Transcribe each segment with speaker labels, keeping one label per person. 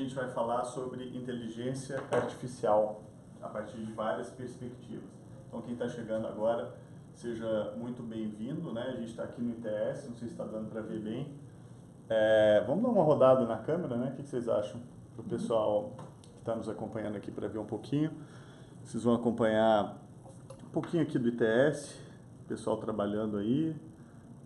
Speaker 1: gente vai falar sobre inteligência artificial a partir de várias perspectivas. Então, quem está chegando agora, seja muito bem-vindo, né? A gente está aqui no ITS, não sei se está dando para ver bem. Vamos dar uma rodada na câmera, né? O que vocês acham? Para o pessoal que está nos acompanhando aqui para ver um pouquinho. Vocês vão acompanhar um pouquinho aqui do ITS, o pessoal trabalhando aí.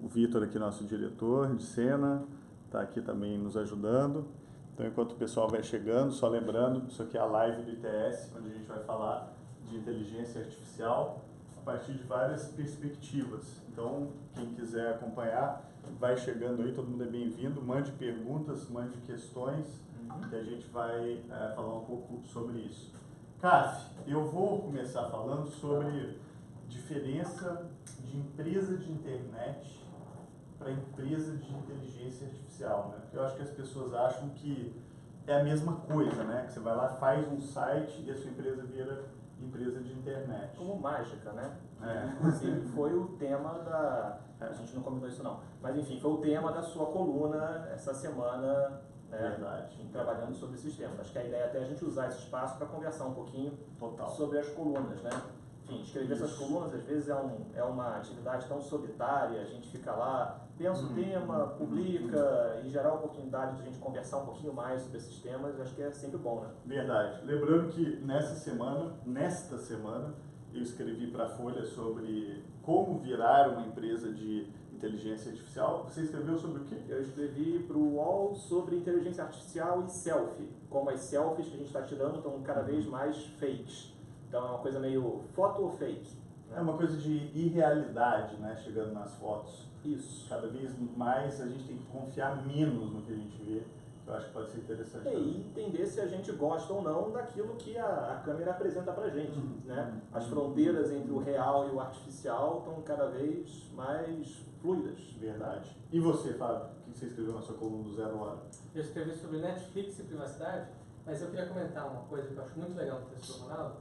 Speaker 1: O Vitor aqui, nosso diretor de cena, está aqui também nos ajudando. Então, enquanto o pessoal vai chegando, só lembrando, isso aqui é a live do ITS, onde a gente vai falar de inteligência artificial a partir de várias perspectivas. Então, quem quiser acompanhar, vai chegando aí, todo mundo é bem-vindo, mande perguntas, mande questões, que a gente vai falar um pouco sobre isso. Caf, eu vou começar falando sobre diferença de empresa de internet para empresa de inteligência artificial, né? Porque eu acho que as pessoas acham que é a mesma coisa, né? Que você vai lá, faz um site e a sua empresa vira empresa de internet.
Speaker 2: Como mágica, né? Inclusive foi o tema da... A gente não comentou isso não. Mas enfim, foi o tema da sua coluna essa semana, né?
Speaker 1: Verdade.
Speaker 2: Trabalhando sobre esses temas. Acho que a ideia é até a gente usar esse espaço para conversar um pouquinho sobre as colunas, né? Enfim, escrever essas colunas às vezes é uma atividade tão solitária, a gente fica lá, pensa o tema, publica e gerar a oportunidade de a gente conversar um pouquinho mais sobre esses temas, acho que é sempre bom, né?
Speaker 1: Verdade. Lembrando que nesta semana, eu escrevi para a Folha sobre como virar uma empresa de inteligência artificial. Você escreveu sobre o quê?
Speaker 2: Eu escrevi para o UOL sobre inteligência artificial e selfie, como as selfies que a gente está tirando estão cada vez mais fakes. Então é uma coisa meio foto ou fake. Né?
Speaker 1: É uma coisa de irrealidade, né? Chegando nas fotos.
Speaker 2: Isso.
Speaker 1: Cada vez mais a gente tem que confiar menos no que a gente vê. Eu acho que pode ser interessante.
Speaker 2: E entender se a gente gosta ou não daquilo que a câmera apresenta pra gente. Né? As fronteiras entre o real e o artificial estão cada vez mais fluidas.
Speaker 1: Verdade. E você, Fábio? O que você escreveu na sua coluna do Zero Hora?
Speaker 3: Eu escrevi sobre Netflix e privacidade, mas eu queria comentar uma coisa que eu acho muito legal no texto do Ronaldo,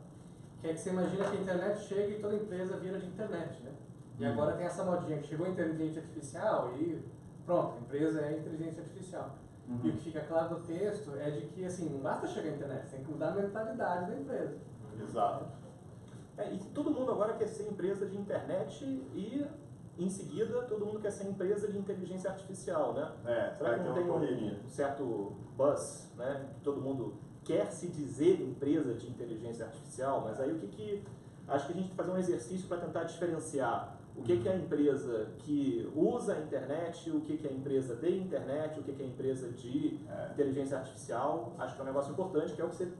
Speaker 3: que é que você imagina que a internet chega e toda empresa vira de internet, né? E agora tem essa modinha que chegou a inteligência artificial e pronto, a empresa é inteligência artificial. E o que fica claro no texto é de que, assim, não basta chegar à internet, tem que mudar a mentalidade da empresa.
Speaker 1: Exato.
Speaker 2: E todo mundo agora quer ser empresa de internet e, em seguida, todo mundo quer ser empresa de inteligência artificial, né? Será que não tem um certo buzz, né? Que todo mundo quer se dizer empresa de inteligência artificial, mas aí acho que a gente tem que fazer um exercício para tentar diferenciar o que é a empresa que usa a internet, o que é a empresa de internet, o que é a empresa de inteligência artificial. Acho que é um negócio importante, que é o que você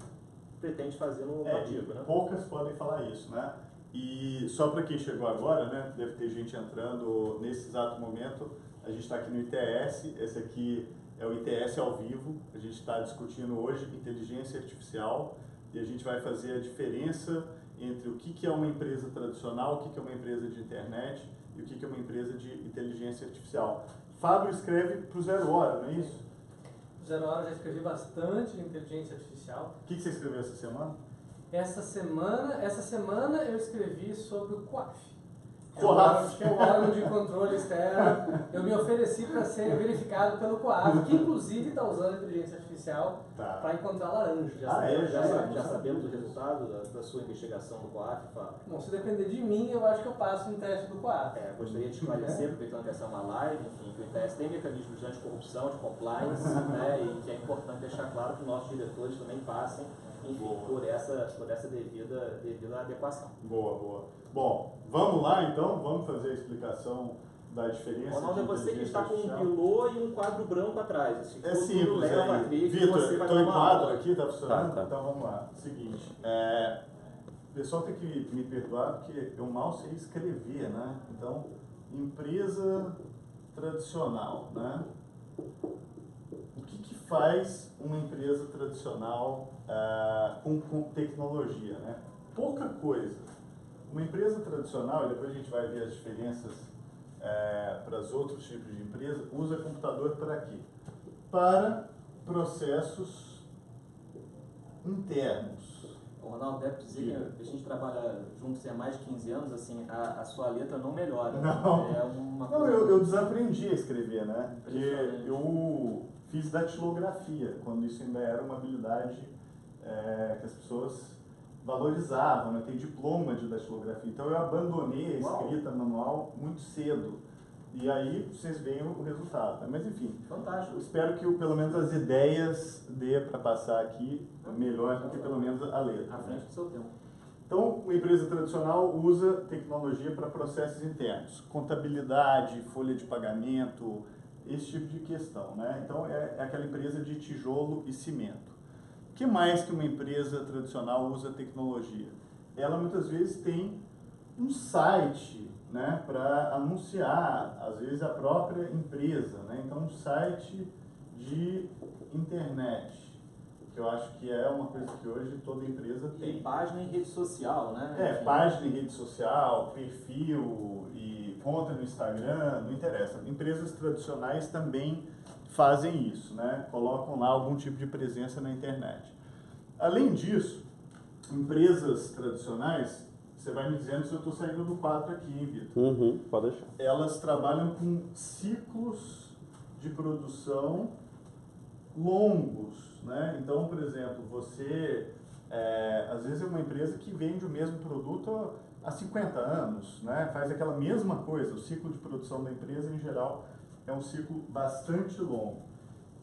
Speaker 2: pretende fazer no artigo, né?
Speaker 1: Poucas podem falar isso, né? E só para quem chegou agora, né? Deve ter gente entrando nesse exato momento. A gente está aqui no ITS, esse aqui é o ITS ao vivo. A gente está discutindo hoje inteligência artificial e a gente vai fazer a diferença entre o que é uma empresa tradicional, o que é uma empresa de internet e o que é uma empresa de inteligência artificial. Fábio escreve para o Zero Hora, não é isso?
Speaker 3: Zero Hora já escrevi bastante de inteligência artificial.
Speaker 1: O que você escreveu essa semana?
Speaker 3: Essa semana eu escrevi sobre o COAF.
Speaker 1: COAF.
Speaker 3: Que é o órgão de controle externo. Eu me ofereci para ser verificado pelo COAF, que inclusive está usando a inteligência artificial para encontrar laranja.
Speaker 2: Já sabemos o resultado da sua investigação do COAF, Fábio?
Speaker 3: Bom, se depender de mim, eu acho que eu passo no teste do COAF.
Speaker 2: Gostaria de esclarecer, aproveitando que essa é uma live, enfim, que o ITS tem mecanismos de anticorrupção, de compliance, né, e que é importante deixar claro que os nossos diretores também passem, enfim, por essa devida adequação.
Speaker 1: Boa. Bom, vamos lá então, vamos fazer a explicação da diferença.
Speaker 2: Ronaldo, é você que está com um pilô e um quadro branco atrás. Assim,
Speaker 1: é simples, Vitor, estou em quadro aqui, está funcionando? Tá. Então vamos lá. Seguinte, o pessoal tem que me perdoar porque eu mal sei escrever, né? Então, empresa tradicional, né? O que faz uma empresa tradicional com tecnologia, né? Pouca coisa. Uma empresa tradicional, e depois a gente vai ver as diferenças para os outros tipos de empresa, usa computador para quê? Para processos internos.
Speaker 2: Ronaldo, deve dizer que a gente trabalha juntos há mais de 15 anos, assim, a sua letra não melhora.
Speaker 1: Não,
Speaker 2: é uma
Speaker 1: não eu desaprendi a escrever, né? Porque eu fiz datilografia, quando isso ainda era uma habilidade que as pessoas valorizavam, né? Tem diploma de datilografia. Então eu abandonei a escrita manual muito cedo. E aí vocês veem o resultado. Né? Mas enfim,
Speaker 2: fantástico.
Speaker 1: Espero que pelo menos as ideias dê para passar aqui melhor do que pelo menos a letra.
Speaker 2: À frente do seu tempo.
Speaker 1: Então, uma empresa tradicional usa tecnologia para processos internos, contabilidade, folha de pagamento, esse tipo de questão, né? Então, é aquela empresa de tijolo e cimento. O que mais que uma empresa tradicional usa tecnologia? Ela muitas vezes tem um site, né, para anunciar, às vezes, a própria empresa, né? Então, um site de internet, que eu acho que é uma coisa que hoje toda empresa tem.
Speaker 2: E página em rede social, né?
Speaker 1: Página em rede social, perfil e conta no Instagram, não interessa. Empresas tradicionais também fazem isso, né? Colocam lá algum tipo de presença na internet. Além disso, empresas tradicionais, você vai me dizendo se eu estou saindo do quadro aqui, hein, Vitor?
Speaker 4: Pode deixar.
Speaker 1: Elas trabalham com ciclos de produção longos, né? Então, por exemplo, você, às vezes é uma empresa que vende o mesmo produto há 50 anos, né? Faz aquela mesma coisa. O ciclo de produção da empresa, em geral, é um ciclo bastante longo.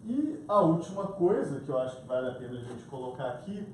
Speaker 1: E a última coisa que eu acho que vale a pena a gente colocar aqui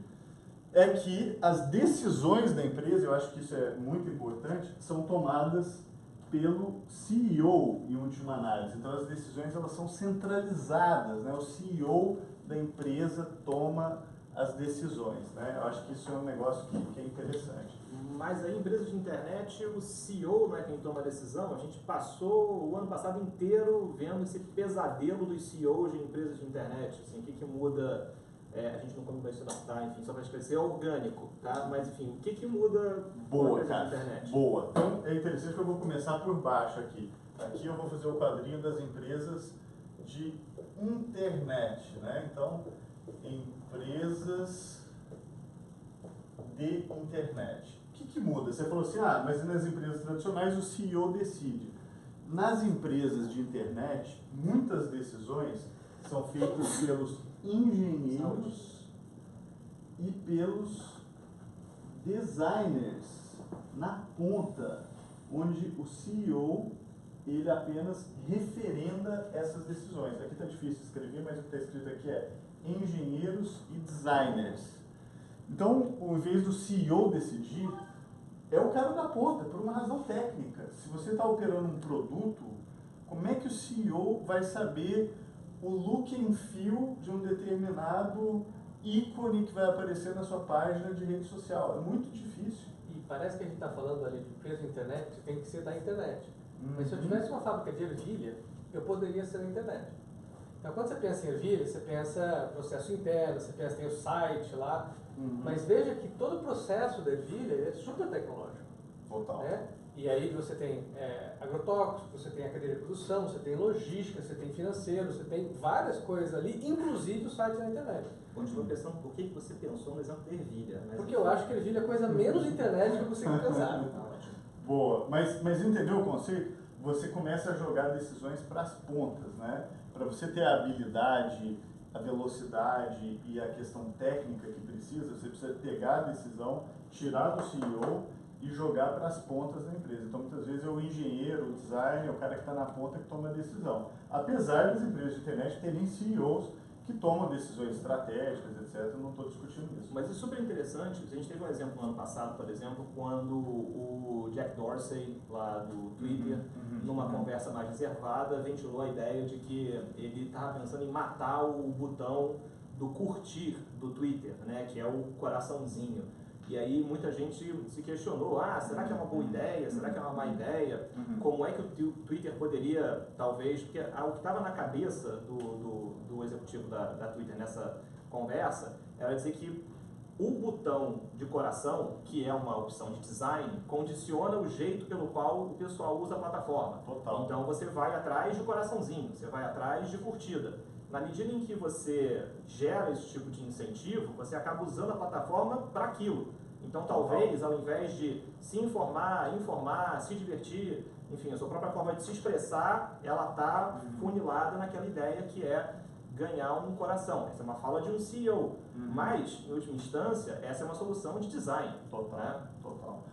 Speaker 1: é que as decisões da empresa, eu acho que isso é muito importante, são tomadas pelo CEO em última análise. Então as decisões elas são centralizadas, né? O CEO da empresa toma as decisões, né? Eu acho que isso é um negócio que é interessante.
Speaker 2: Mas aí, empresa de internet, o CEO não é quem toma a decisão. A gente passou o ano passado inteiro vendo esse pesadelo dos CEOs de empresas de internet. Assim, o que muda? A gente não começou a adaptar, enfim, só para esclarecer, é orgânico, tá? Mas enfim, o que muda
Speaker 1: Boa,
Speaker 2: com a
Speaker 1: cara,
Speaker 2: internet?
Speaker 1: boa. Então é interessante que eu vou começar por baixo aqui. Aqui eu vou fazer o quadrinho das empresas de internet, né? Então, empresas de internet. O que muda? Você falou assim, mas nas empresas tradicionais o CEO decide. Nas empresas de internet, muitas decisões são feitas pelos engenheiros e pelos designers na ponta, onde o CEO ele apenas referenda essas decisões. Aqui está difícil escrever, mas o que está escrito aqui é engenheiros e designers. Então, em vez do CEO decidir, é o cara da ponta, por uma razão técnica. Se você está operando um produto, como é que o CEO vai saber o look and feel de um determinado ícone que vai aparecer na sua página de rede social? É muito difícil.
Speaker 3: E parece que a gente está falando ali de empresa de internet, que tem que ser da internet. Mas se eu tivesse uma fábrica de ervilha, eu poderia ser da internet. Então, quando você pensa em ervilha, você pensa processo interno, você pensa tem o site lá, mas veja que todo o processo da ervilha é super tecnológico.
Speaker 1: Total.
Speaker 3: Né? E aí você tem agrotóxico, você tem a cadeia de produção, você tem logística, você tem financeiro, você tem várias coisas ali, inclusive o site na internet.
Speaker 2: Continuo pensando por que você pensou no exemplo da ervilha.
Speaker 3: Porque eu acho que a ervilha é a coisa menos internet que você tem pensar.
Speaker 1: Boa, mas entendeu o conceito? Você começa a jogar decisões para as pontas, né? Para você ter a habilidade, a velocidade e a questão técnica que precisa, você precisa pegar a decisão, tirar do CEO e jogar para as pontas da empresa. Então, muitas vezes é o engenheiro, o designer, o cara que está na ponta que toma a decisão. Apesar das empresas de internet terem CEOs que tomam decisões estratégicas, etc. Eu não estou discutindo isso.
Speaker 2: Mas é super interessante. A gente teve um exemplo no ano passado, por exemplo, quando o Jack Dorsey, lá do Twitter, numa conversa mais reservada, ventilou a ideia de que ele estava pensando em matar o botão do curtir do Twitter, né, que é o coraçãozinho. E aí muita gente se questionou, será que é uma boa ideia? Será que é uma má ideia? Como é que o Twitter poderia, talvez, porque o que estava na cabeça do executivo da Twitter nessa conversa era dizer que o botão de coração, que é uma opção de design, condiciona o jeito pelo qual o pessoal usa a plataforma.
Speaker 1: Total.
Speaker 2: Então você vai atrás de coraçãozinho, você vai atrás de curtida. na medida em que você gera esse tipo de incentivo, você acaba usando a plataforma para aquilo. Então, talvez, ao invés de se informar, se divertir, enfim, a sua própria forma de se expressar, ela está funilada naquela ideia que é ganhar um coração. Essa é uma fala de um CEO. Mas, em última instância, essa é uma solução de design.
Speaker 1: Total, total.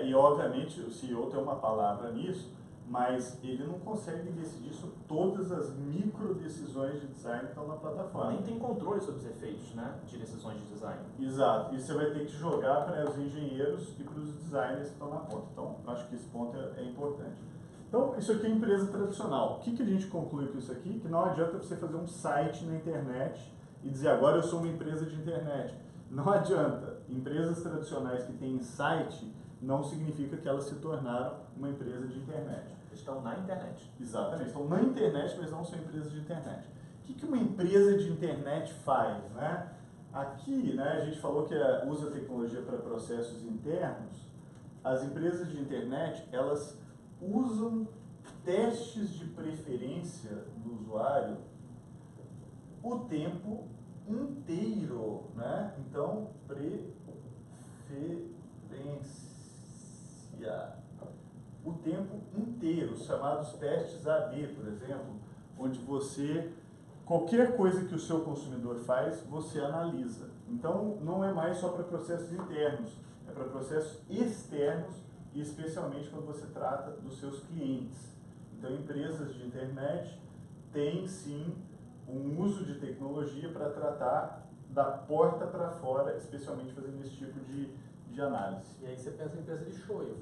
Speaker 1: E obviamente o CEO tem uma palavra nisso, mas ele não consegue decidir sobre todas as micro decisões de design que estão na plataforma.
Speaker 2: Nem tem controle sobre os efeitos, né, de decisões de design.
Speaker 1: Exato. E você vai ter que jogar para os engenheiros e para os designers que estão na ponta. Então, acho que esse ponto é importante. Então, isso aqui é empresa tradicional. O que a gente conclui com isso aqui? Que não adianta você fazer um site na internet e dizer agora eu sou uma empresa de internet. Não adianta. Empresas tradicionais que têm site não significa que elas se tornaram uma empresa de internet.
Speaker 2: Estão na internet.
Speaker 1: Exatamente, estão na internet, mas não são empresas de internet. O que uma empresa de internet faz, né? Aqui, né, a gente falou que usa tecnologia para processos internos. As empresas de internet, elas usam testes de preferência do usuário o tempo inteiro, né? Então, preferência o tempo inteiro, os chamados testes AB, por exemplo, onde qualquer coisa que o seu consumidor faz, você analisa. Então, não é mais só para processos internos, é para processos externos, e especialmente quando você trata dos seus clientes. Então, empresas de internet têm, sim, um uso de tecnologia para tratar da porta para fora, especialmente fazendo esse tipo de análise.
Speaker 3: E aí você pensa em empresa de shoyu.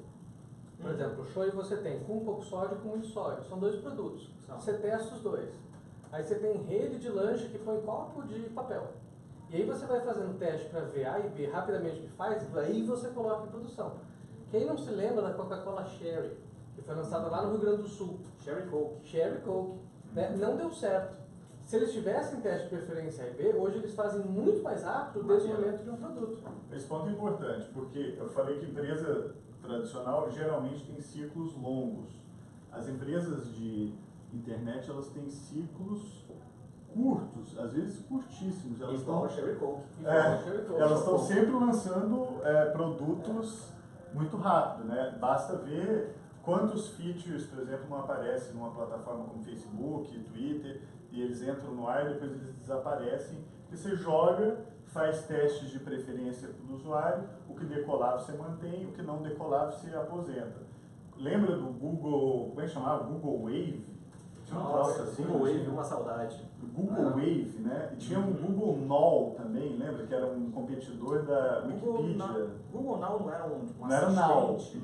Speaker 3: Por exemplo, o shoyu você tem com pouco sódio e com muito sódio. São dois produtos. Você testa os dois. Aí você tem rede de lanche que põe copo de papel. E aí você vai fazendo teste para ver A e B rapidamente o que faz, aí você coloca em produção. Quem não se lembra da Coca-Cola Cherry, que foi lançada lá no Rio Grande do Sul?
Speaker 2: Cherry Coke.
Speaker 3: Cherry Coke. Né? Não deu certo. Se eles tivessem teste de preferência A e B, hoje eles fazem muito mais rápido o desenvolvimento de um produto.
Speaker 1: Esse ponto é importante, porque eu falei que empresa tradicional geralmente tem ciclos longos. As empresas de internet, elas têm ciclos curtos, às vezes curtíssimos. Elas
Speaker 2: Igual a Cherry Coke.
Speaker 1: Elas estão sempre lançando produtos muito rápido, né? Basta ver quantos features, por exemplo, não aparecem numa plataforma como Facebook, Twitter, e eles entram no ar e depois eles desaparecem. E você joga, faz testes de preferência para o usuário, o que decolar você mantém, o que não decolar você aposenta. Lembra do Google, como é que chamava? Google Wave?
Speaker 2: Tinha um troço assim, Google Wave, uma saudade.
Speaker 1: Google Wave, né? E tinha um Google Now também, lembra? Que era um competidor da Wikipedia.
Speaker 2: Google Now não era um
Speaker 1: não era Now,
Speaker 2: assistente?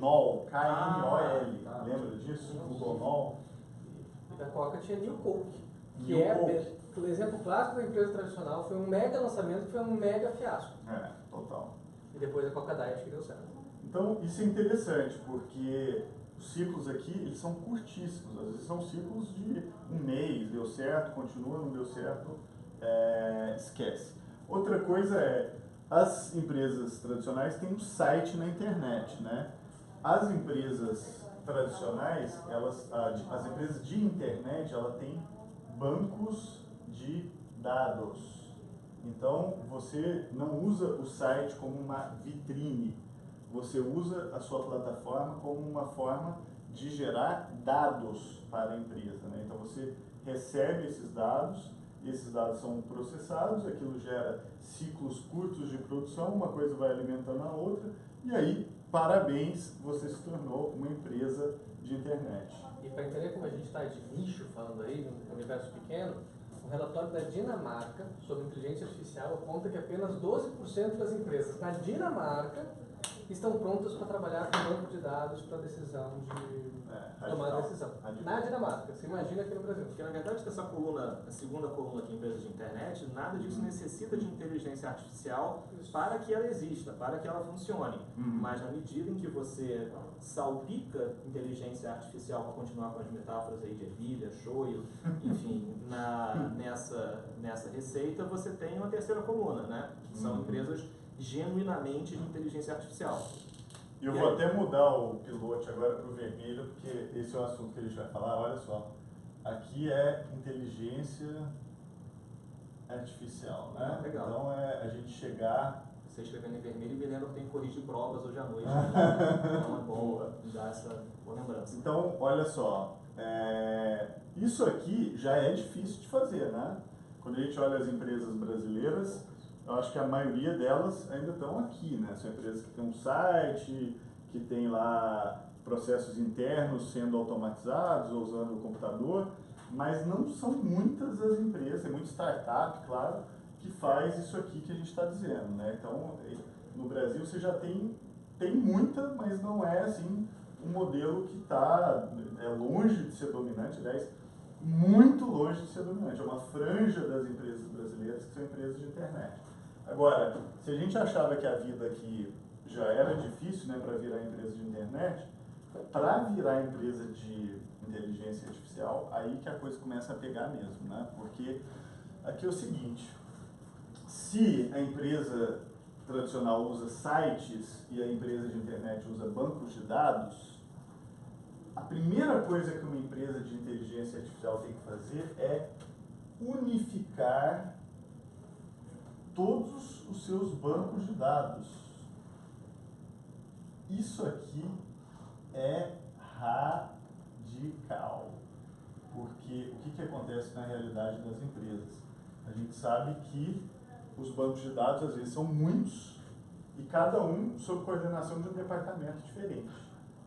Speaker 1: K-N-O-L. Lembra disso? Google Now.
Speaker 3: E da Coca tinha New Coke, que o exemplo clássico da empresa tradicional, foi um mega lançamento que foi um mega fiasco.
Speaker 1: Total.
Speaker 3: E depois a Coca Diet que deu certo.
Speaker 1: Então, isso é interessante, porque os ciclos aqui, eles são curtíssimos. Às vezes são ciclos de um mês, deu certo, continua, não deu certo, esquece. Outra coisa as empresas tradicionais têm um site na internet, né? As empresas tradicionais, as empresas de internet, ela tem bancos de dados. Então, você não usa o site como uma vitrine, você usa a sua plataforma como uma forma de gerar dados para a empresa, né? Então, você recebe esses dados são processados, aquilo gera ciclos curtos de produção, uma coisa vai alimentando a outra, e aí, parabéns, você se tornou uma empresa de internet.
Speaker 3: E para entender como a gente está de nicho, falando aí, no universo pequeno, um relatório da Dinamarca sobre inteligência artificial aponta que apenas 12% das empresas na Dinamarca estão prontas para trabalhar com banco de dados para decisão de tomar decisão. Na Dinamarca, você imagina aqui no Brasil.
Speaker 2: Porque na verdade essa coluna, a segunda coluna aqui, empresas de internet, nada disso necessita de inteligência artificial para que ela exista, para que ela funcione. Mas na medida em que você salpica inteligência artificial, para continuar com as metáforas aí de ervilha, shoyu, enfim, nessa receita, você tem uma terceira coluna, né? Que são empresas genuinamente de inteligência artificial.
Speaker 1: Eu vou até mudar o pilote agora para o vermelho, porque esse é o assunto que a gente vai falar. Olha só, aqui é inteligência artificial, né?
Speaker 2: Legal.
Speaker 1: Então é a gente chegar...
Speaker 2: Você escrevendo em vermelho e me lembra que tem que corrigir provas hoje à noite. Então é bom dar essa boa lembrança.
Speaker 1: Então, olha só, isso aqui já é difícil de fazer, né? Quando a gente olha as empresas brasileiras, eu acho que a maioria delas ainda estão aqui, né? São empresas que têm um site, que tem lá processos internos sendo automatizados ou usando o computador, mas não são muitas as empresas, tem muita startup, claro, que faz isso aqui que a gente está dizendo, né? Então, no Brasil você já tem muita, mas não é assim um modelo que está longe de ser dominante, aliás, muito longe de ser dominante. É uma franja das empresas brasileiras que são empresas de internet. Agora, se a gente achava que a vida aqui já era difícil, né, para virar empresa de internet, para virar empresa de inteligência artificial, aí que a coisa começa a pegar mesmo, né? Porque aqui é o seguinte, se a empresa tradicional usa sites e a empresa de internet usa bancos de dados, a primeira coisa que uma empresa de inteligência artificial tem que fazer é unificar todos os seus bancos de dados. Isso aqui é radical, porque o que acontece na realidade das empresas? A gente sabe que os bancos de dados às vezes são muitos e cada um sob coordenação de um departamento diferente.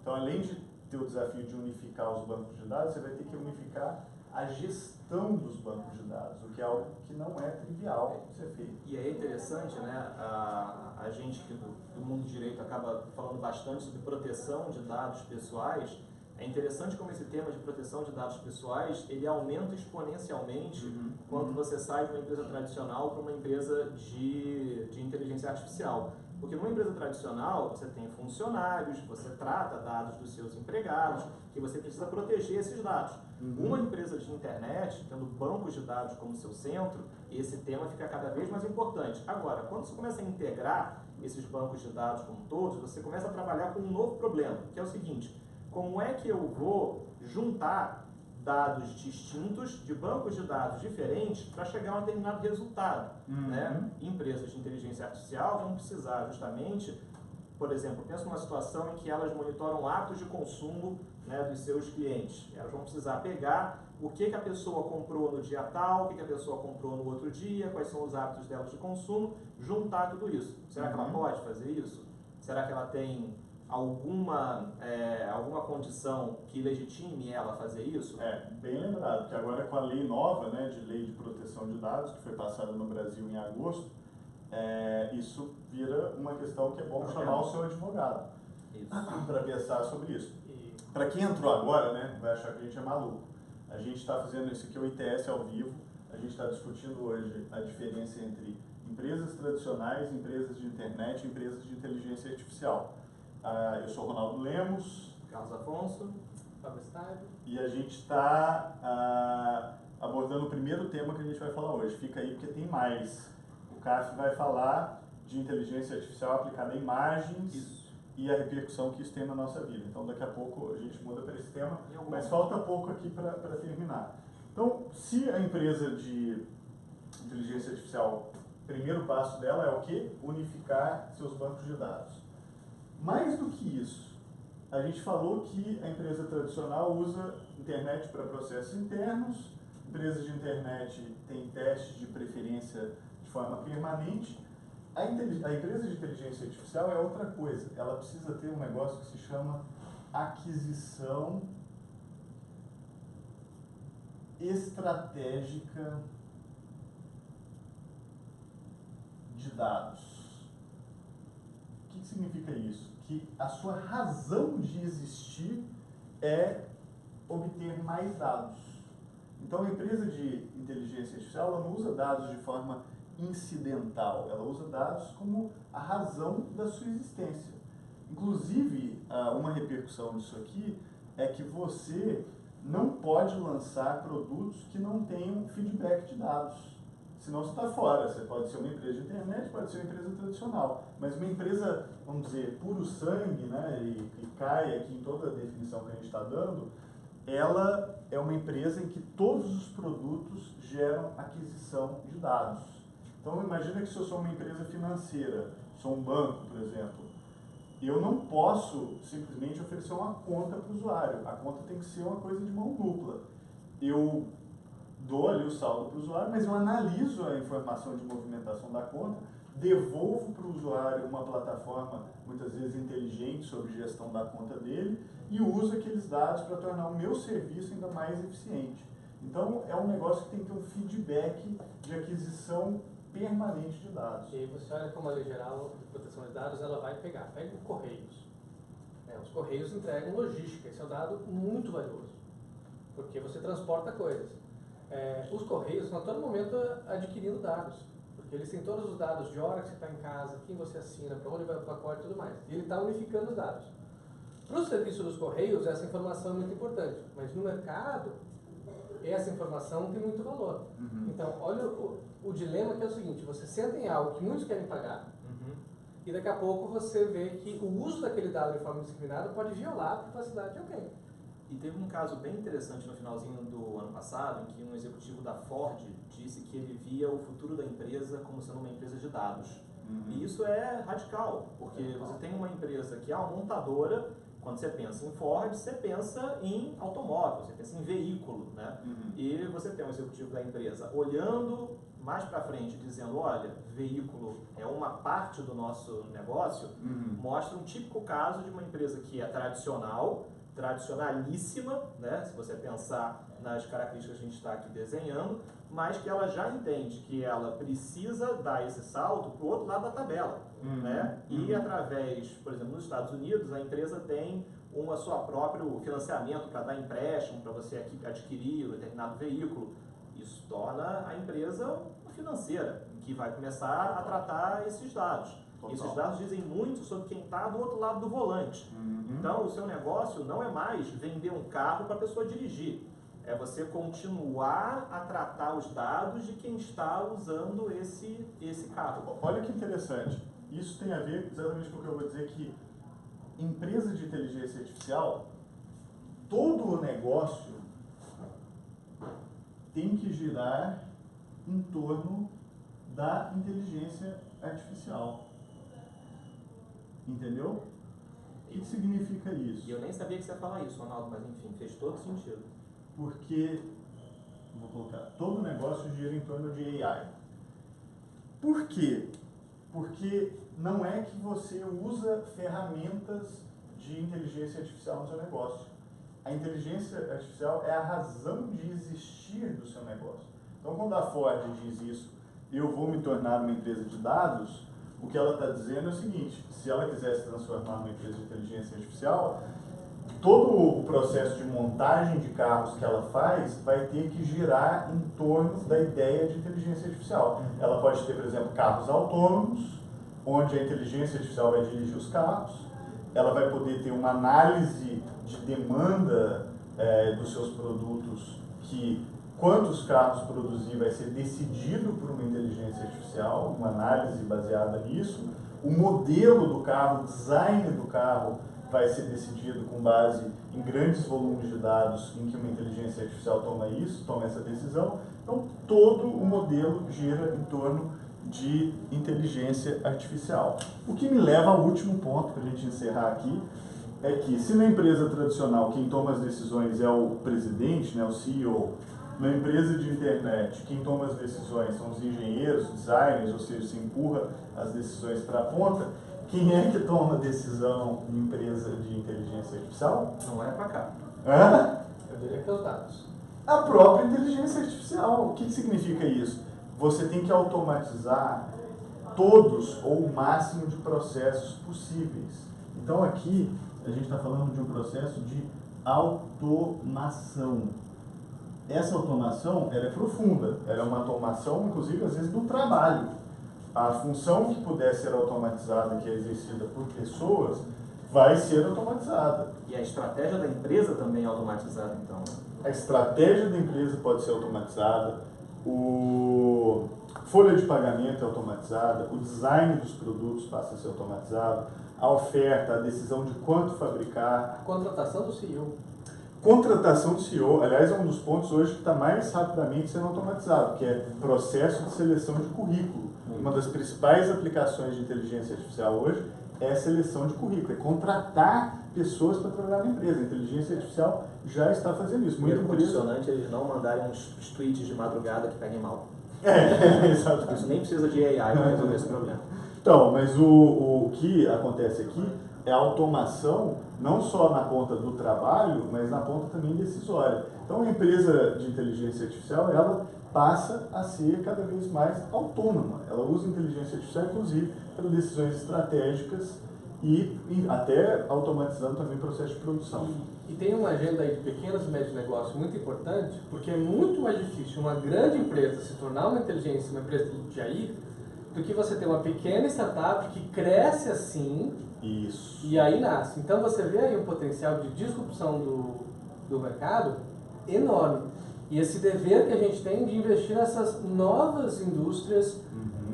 Speaker 1: Então, além de ter o desafio de unificar os bancos de dados, você vai ter que unificar a gestão dos bancos de dados, o que é algo que não é trivial de ser feito.
Speaker 2: E é interessante, né, a gente que do mundo do direito acaba falando bastante sobre proteção de dados pessoais. É interessante como esse tema de proteção de dados pessoais, ele aumenta exponencialmente quando você sai de uma empresa tradicional para uma empresa de inteligência artificial. Porque numa empresa tradicional, você tem funcionários, você trata dados dos seus empregados, que você precisa proteger esses dados. Uma empresa de internet, tendo bancos de dados como seu centro, esse tema fica cada vez mais importante. Agora, quando você começa a integrar esses bancos de dados como todos, você começa a trabalhar com um novo problema, que é o seguinte: como é que eu vou juntar dados distintos, de bancos de dados diferentes, para chegar a um determinado resultado? Né? Empresas de inteligência artificial vão precisar justamente, por exemplo, pensa numa situação em que elas monitoram hábitos de consumo, né, dos seus clientes. Elas vão precisar pegar o que a pessoa comprou no dia tal, o que a pessoa comprou no outro dia, quais são os hábitos delas de consumo, juntar tudo isso. Será que ela pode fazer isso? Será que ela tem alguma condição que legitime ela fazer isso?
Speaker 1: Bem lembrado, que agora com a lei nova, né, de lei de proteção de dados, que foi passada no Brasil em agosto, isso vira uma questão que é bom chamar o seu advogado para pensar sobre isso. Para quem entrou agora, né, vai achar que a gente é maluco. A gente está fazendo isso aqui, o ITS ao vivo, a gente está discutindo hoje a diferença entre empresas tradicionais, empresas de internet e empresas de inteligência artificial. Eu sou Ronaldo Lemos,
Speaker 2: Carlos Afonso,
Speaker 3: Fábio Staiber,
Speaker 1: e a gente está abordando o primeiro tema que a gente vai falar hoje. Fica aí porque tem mais. O CAF vai falar de inteligência artificial aplicada a imagens e a repercussão que isso tem na nossa vida. Então daqui a pouco a gente muda para esse tema, mas falta pouco aqui para terminar. Então, se a empresa de inteligência artificial, o primeiro passo dela é o quê? Unificar seus bancos de dados. Mais do que isso, a gente falou que a empresa tradicional usa internet para processos internos, empresas de internet têm testes de preferência de forma permanente. A empresa de inteligência artificial é outra coisa, ela precisa ter um negócio que se chama aquisição estratégica de dados. O que significa isso? Que a sua razão de existir é obter mais dados. Então, a empresa de inteligência artificial ela não usa dados de forma incidental, ela usa dados como a razão da sua existência. Inclusive, uma repercussão disso aqui é que você não pode lançar produtos que não tenham feedback de dados. Senão você está fora. Você pode ser uma empresa de internet, pode ser uma empresa tradicional. Mas uma empresa, vamos dizer, puro sangue, né, e cai aqui em toda a definição que a gente está dando, ela é uma empresa em que todos os produtos geram aquisição de dados. Então, imagina que se eu sou uma empresa financeira, sou um banco, por exemplo, eu não posso simplesmente oferecer uma conta para o usuário. A conta tem que ser uma coisa de mão dupla. Eu dou ali o saldo para o usuário, mas eu analiso a informação de movimentação da conta, devolvo para o usuário uma plataforma, muitas vezes inteligente, sobre gestão da conta dele, e uso aqueles dados para tornar o meu serviço ainda mais eficiente. Então, é um negócio que tem que ter um feedback de aquisição permanente de dados.
Speaker 3: E aí você olha como a Lei Geral de Proteção de Dados, ela vai pegar. Pega os Correios. Os Correios entregam logística. Esse é um dado muito valioso, porque você transporta coisas. Os Correios estão a todo momento adquirindo dados, porque eles têm todos os dados de hora que você está em casa, quem você assina, para onde vai o pacote e tudo mais. E ele está unificando os dados. Para o serviço dos Correios, essa informação é muito importante, mas no mercado, essa informação tem muito valor. Então, olha o dilema, que é o seguinte: você senta em algo que muitos querem pagar, e daqui a pouco você vê que o uso daquele dado de forma indiscriminada pode violar a privacidade de alguém.
Speaker 2: E teve um caso bem interessante no finalzinho do ano passado, em que um executivo da Ford disse que ele via o futuro da empresa como sendo uma empresa de dados. E isso é radical, porque você tem uma empresa que é uma montadora. Quando você pensa em Ford, você pensa em automóvel, você pensa em veículo, né? E você tem um executivo da empresa olhando mais para frente, dizendo, olha, veículo é uma parte do nosso negócio, mostra um típico caso de uma empresa que é tradicionalíssima, né? Se você pensar nas características que a gente está aqui desenhando, mas que ela já entende que ela precisa dar esse salto para o outro lado da tabela. Né? E através, por exemplo, nos Estados Unidos, a empresa tem um seu próprio financiamento para dar empréstimo, para você adquirir um determinado veículo. Isso torna a empresa uma financeira, que vai começar a tratar esses dados. Total. Esses dados dizem muito sobre quem está do outro lado do volante. Então, o seu negócio não é mais vender um carro para a pessoa dirigir. É você continuar a tratar os dados de quem está usando esse carro.
Speaker 1: Olha que interessante. Isso tem a ver exatamente com o que eu vou dizer, que empresa de inteligência artificial, todo o negócio tem que girar em torno da inteligência artificial. Entendeu? O que significa isso?
Speaker 2: E eu nem sabia que você ia falar isso, Ronaldo, mas enfim, fez todo sentido.
Speaker 1: Porque, vou colocar, todo negócio gira em torno de AI. Por quê? Porque não é que você usa ferramentas de inteligência artificial no seu negócio. A inteligência artificial é a razão de existir do seu negócio. Então, quando a Ford diz isso, eu vou me tornar uma empresa de dados, o que ela está dizendo é o seguinte: se ela quiser se transformar numa empresa de inteligência artificial, todo o processo de montagem de carros que ela faz vai ter que girar em torno da ideia de inteligência artificial. Ela pode ter, por exemplo, carros autônomos, onde a inteligência artificial vai dirigir os carros. Ela vai poder ter uma análise de demanda dos seus produtos, que quantos carros produzir vai ser decidido por uma inteligência artificial, uma análise baseada nisso. O modelo do carro, o design do carro vai ser decidido com base em grandes volumes de dados em que uma inteligência artificial toma essa decisão. Então, todo o modelo gira em torno de inteligência artificial. O que me leva ao último ponto, para a gente encerrar aqui, é que se na empresa tradicional quem toma as decisões é o presidente, né, o CEO, na empresa de internet quem toma as decisões são os engenheiros, designers, ou seja, se empurra as decisões para a ponta, quem é que toma decisão em empresa de inteligência artificial?
Speaker 2: Não é para cá.
Speaker 3: Eu diria que é os dados.
Speaker 1: A própria inteligência artificial. O que significa isso? Você tem que automatizar todos ou o máximo de processos possíveis. Então aqui a gente está falando de um processo de automação. Essa automação ela é profunda, ela é uma automação, inclusive, às vezes, do trabalho. A função que puder ser automatizada, que é exercida por pessoas, vai ser automatizada.
Speaker 2: E a estratégia da empresa também é automatizada, então?
Speaker 1: A estratégia da empresa pode ser automatizada, o folha de pagamento é automatizada, o design dos produtos passa a ser automatizado, a oferta, a decisão de quanto fabricar.
Speaker 3: A contratação do CEO.
Speaker 1: Contratação de CEO, aliás, é um dos pontos hoje que está mais rapidamente sendo automatizado, que é processo de seleção de currículo. Uma das principais aplicações de inteligência artificial hoje é a seleção de currículo, é contratar pessoas para trabalhar na empresa. A inteligência artificial já está fazendo isso.
Speaker 2: Muito impressionante eles não mandarem uns tweets de madrugada que peguem mal.
Speaker 1: Exatamente.
Speaker 2: Isso nem precisa de AI para resolver esse problema.
Speaker 1: Então, mas o que acontece aqui é a automação, não só na ponta do trabalho, mas na ponta também decisória. Então, a empresa de inteligência artificial, ela passa a ser cada vez mais autônoma. Ela usa inteligência artificial, inclusive, para decisões estratégicas e até automatizando também o processo de produção.
Speaker 3: E tem uma agenda aí de pequenos e médios negócios muito importante, porque é muito mais difícil uma grande empresa se tornar uma inteligência, uma empresa de AI, do que você ter uma pequena startup que cresce assim.
Speaker 1: Isso.
Speaker 3: E aí nasce. Então você vê aí um potencial de disrupção do mercado enorme. E esse dever que a gente tem de investir nessas novas indústrias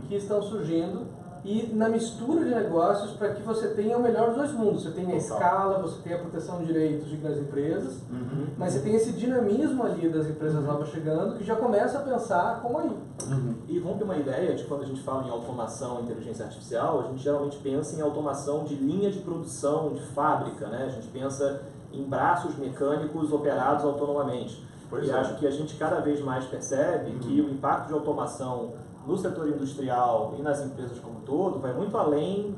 Speaker 3: que estão surgindo e na mistura de negócios para que você tenha o melhor dos dois mundos. Você tem a escala, você tem a proteção de direitos de grandes empresas, mas você tem esse dinamismo ali das empresas novas chegando que já começa a pensar como aí.
Speaker 2: E vamos ter uma ideia de quando a gente fala em automação e inteligência artificial, a gente geralmente pensa em automação de linha de produção, de fábrica, né? A gente pensa em braços mecânicos operados autonomamente. Acho que a gente cada vez mais percebe que o impacto de automação no setor industrial e nas empresas como um todo vai muito além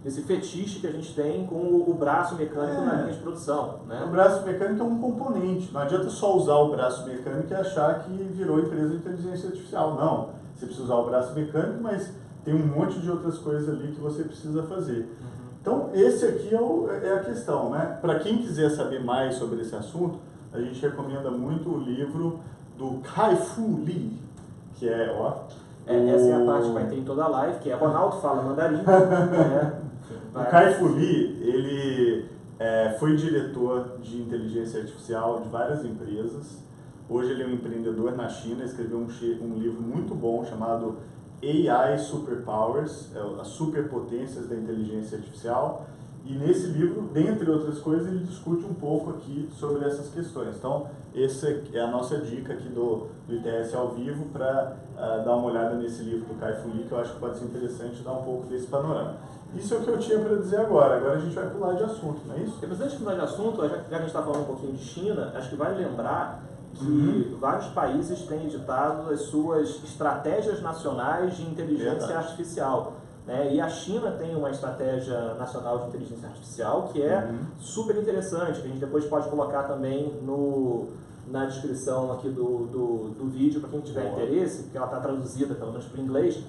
Speaker 2: desse fetiche que a gente tem com o braço mecânico na linha de produção. Né?
Speaker 1: O braço mecânico é um componente, não adianta só usar o braço mecânico e achar que virou empresa de inteligência artificial. Não, você precisa usar o braço mecânico, mas tem um monte de outras coisas ali que você precisa fazer. Então, esse aqui é a questão, né? Para quem quiser saber mais sobre esse assunto, a gente recomenda muito o livro do Kai-Fu Lee, que é,
Speaker 2: essa é a parte que vai ter em toda a live, que é o Ronaldo fala mandarim.
Speaker 1: O Kai-Fu Lee, ele foi diretor de inteligência artificial de várias empresas. Hoje ele é um empreendedor na China, escreveu um livro muito bom chamado AI Superpowers, as superpotências da inteligência artificial. E nesse livro, dentre outras coisas, ele discute um pouco aqui sobre essas questões. Então, essa é a nossa dica aqui do ITS ao vivo para dar uma olhada nesse livro do Kai-Fu Lee, que eu acho que pode ser interessante dar um pouco desse panorama. Isso é o que eu tinha para dizer agora. Agora a gente vai pular de assunto, não é isso?
Speaker 2: Depois, antes de pular de assunto, já que a gente está falando um pouquinho de China, acho que vale lembrar que vários países têm editado as suas estratégias nacionais de inteligência artificial. E a China tem uma estratégia nacional de inteligência artificial que é super interessante, que a gente depois pode colocar também na descrição aqui do vídeo para quem tiver interesse, porque ela está traduzida pelo menos para o inglês.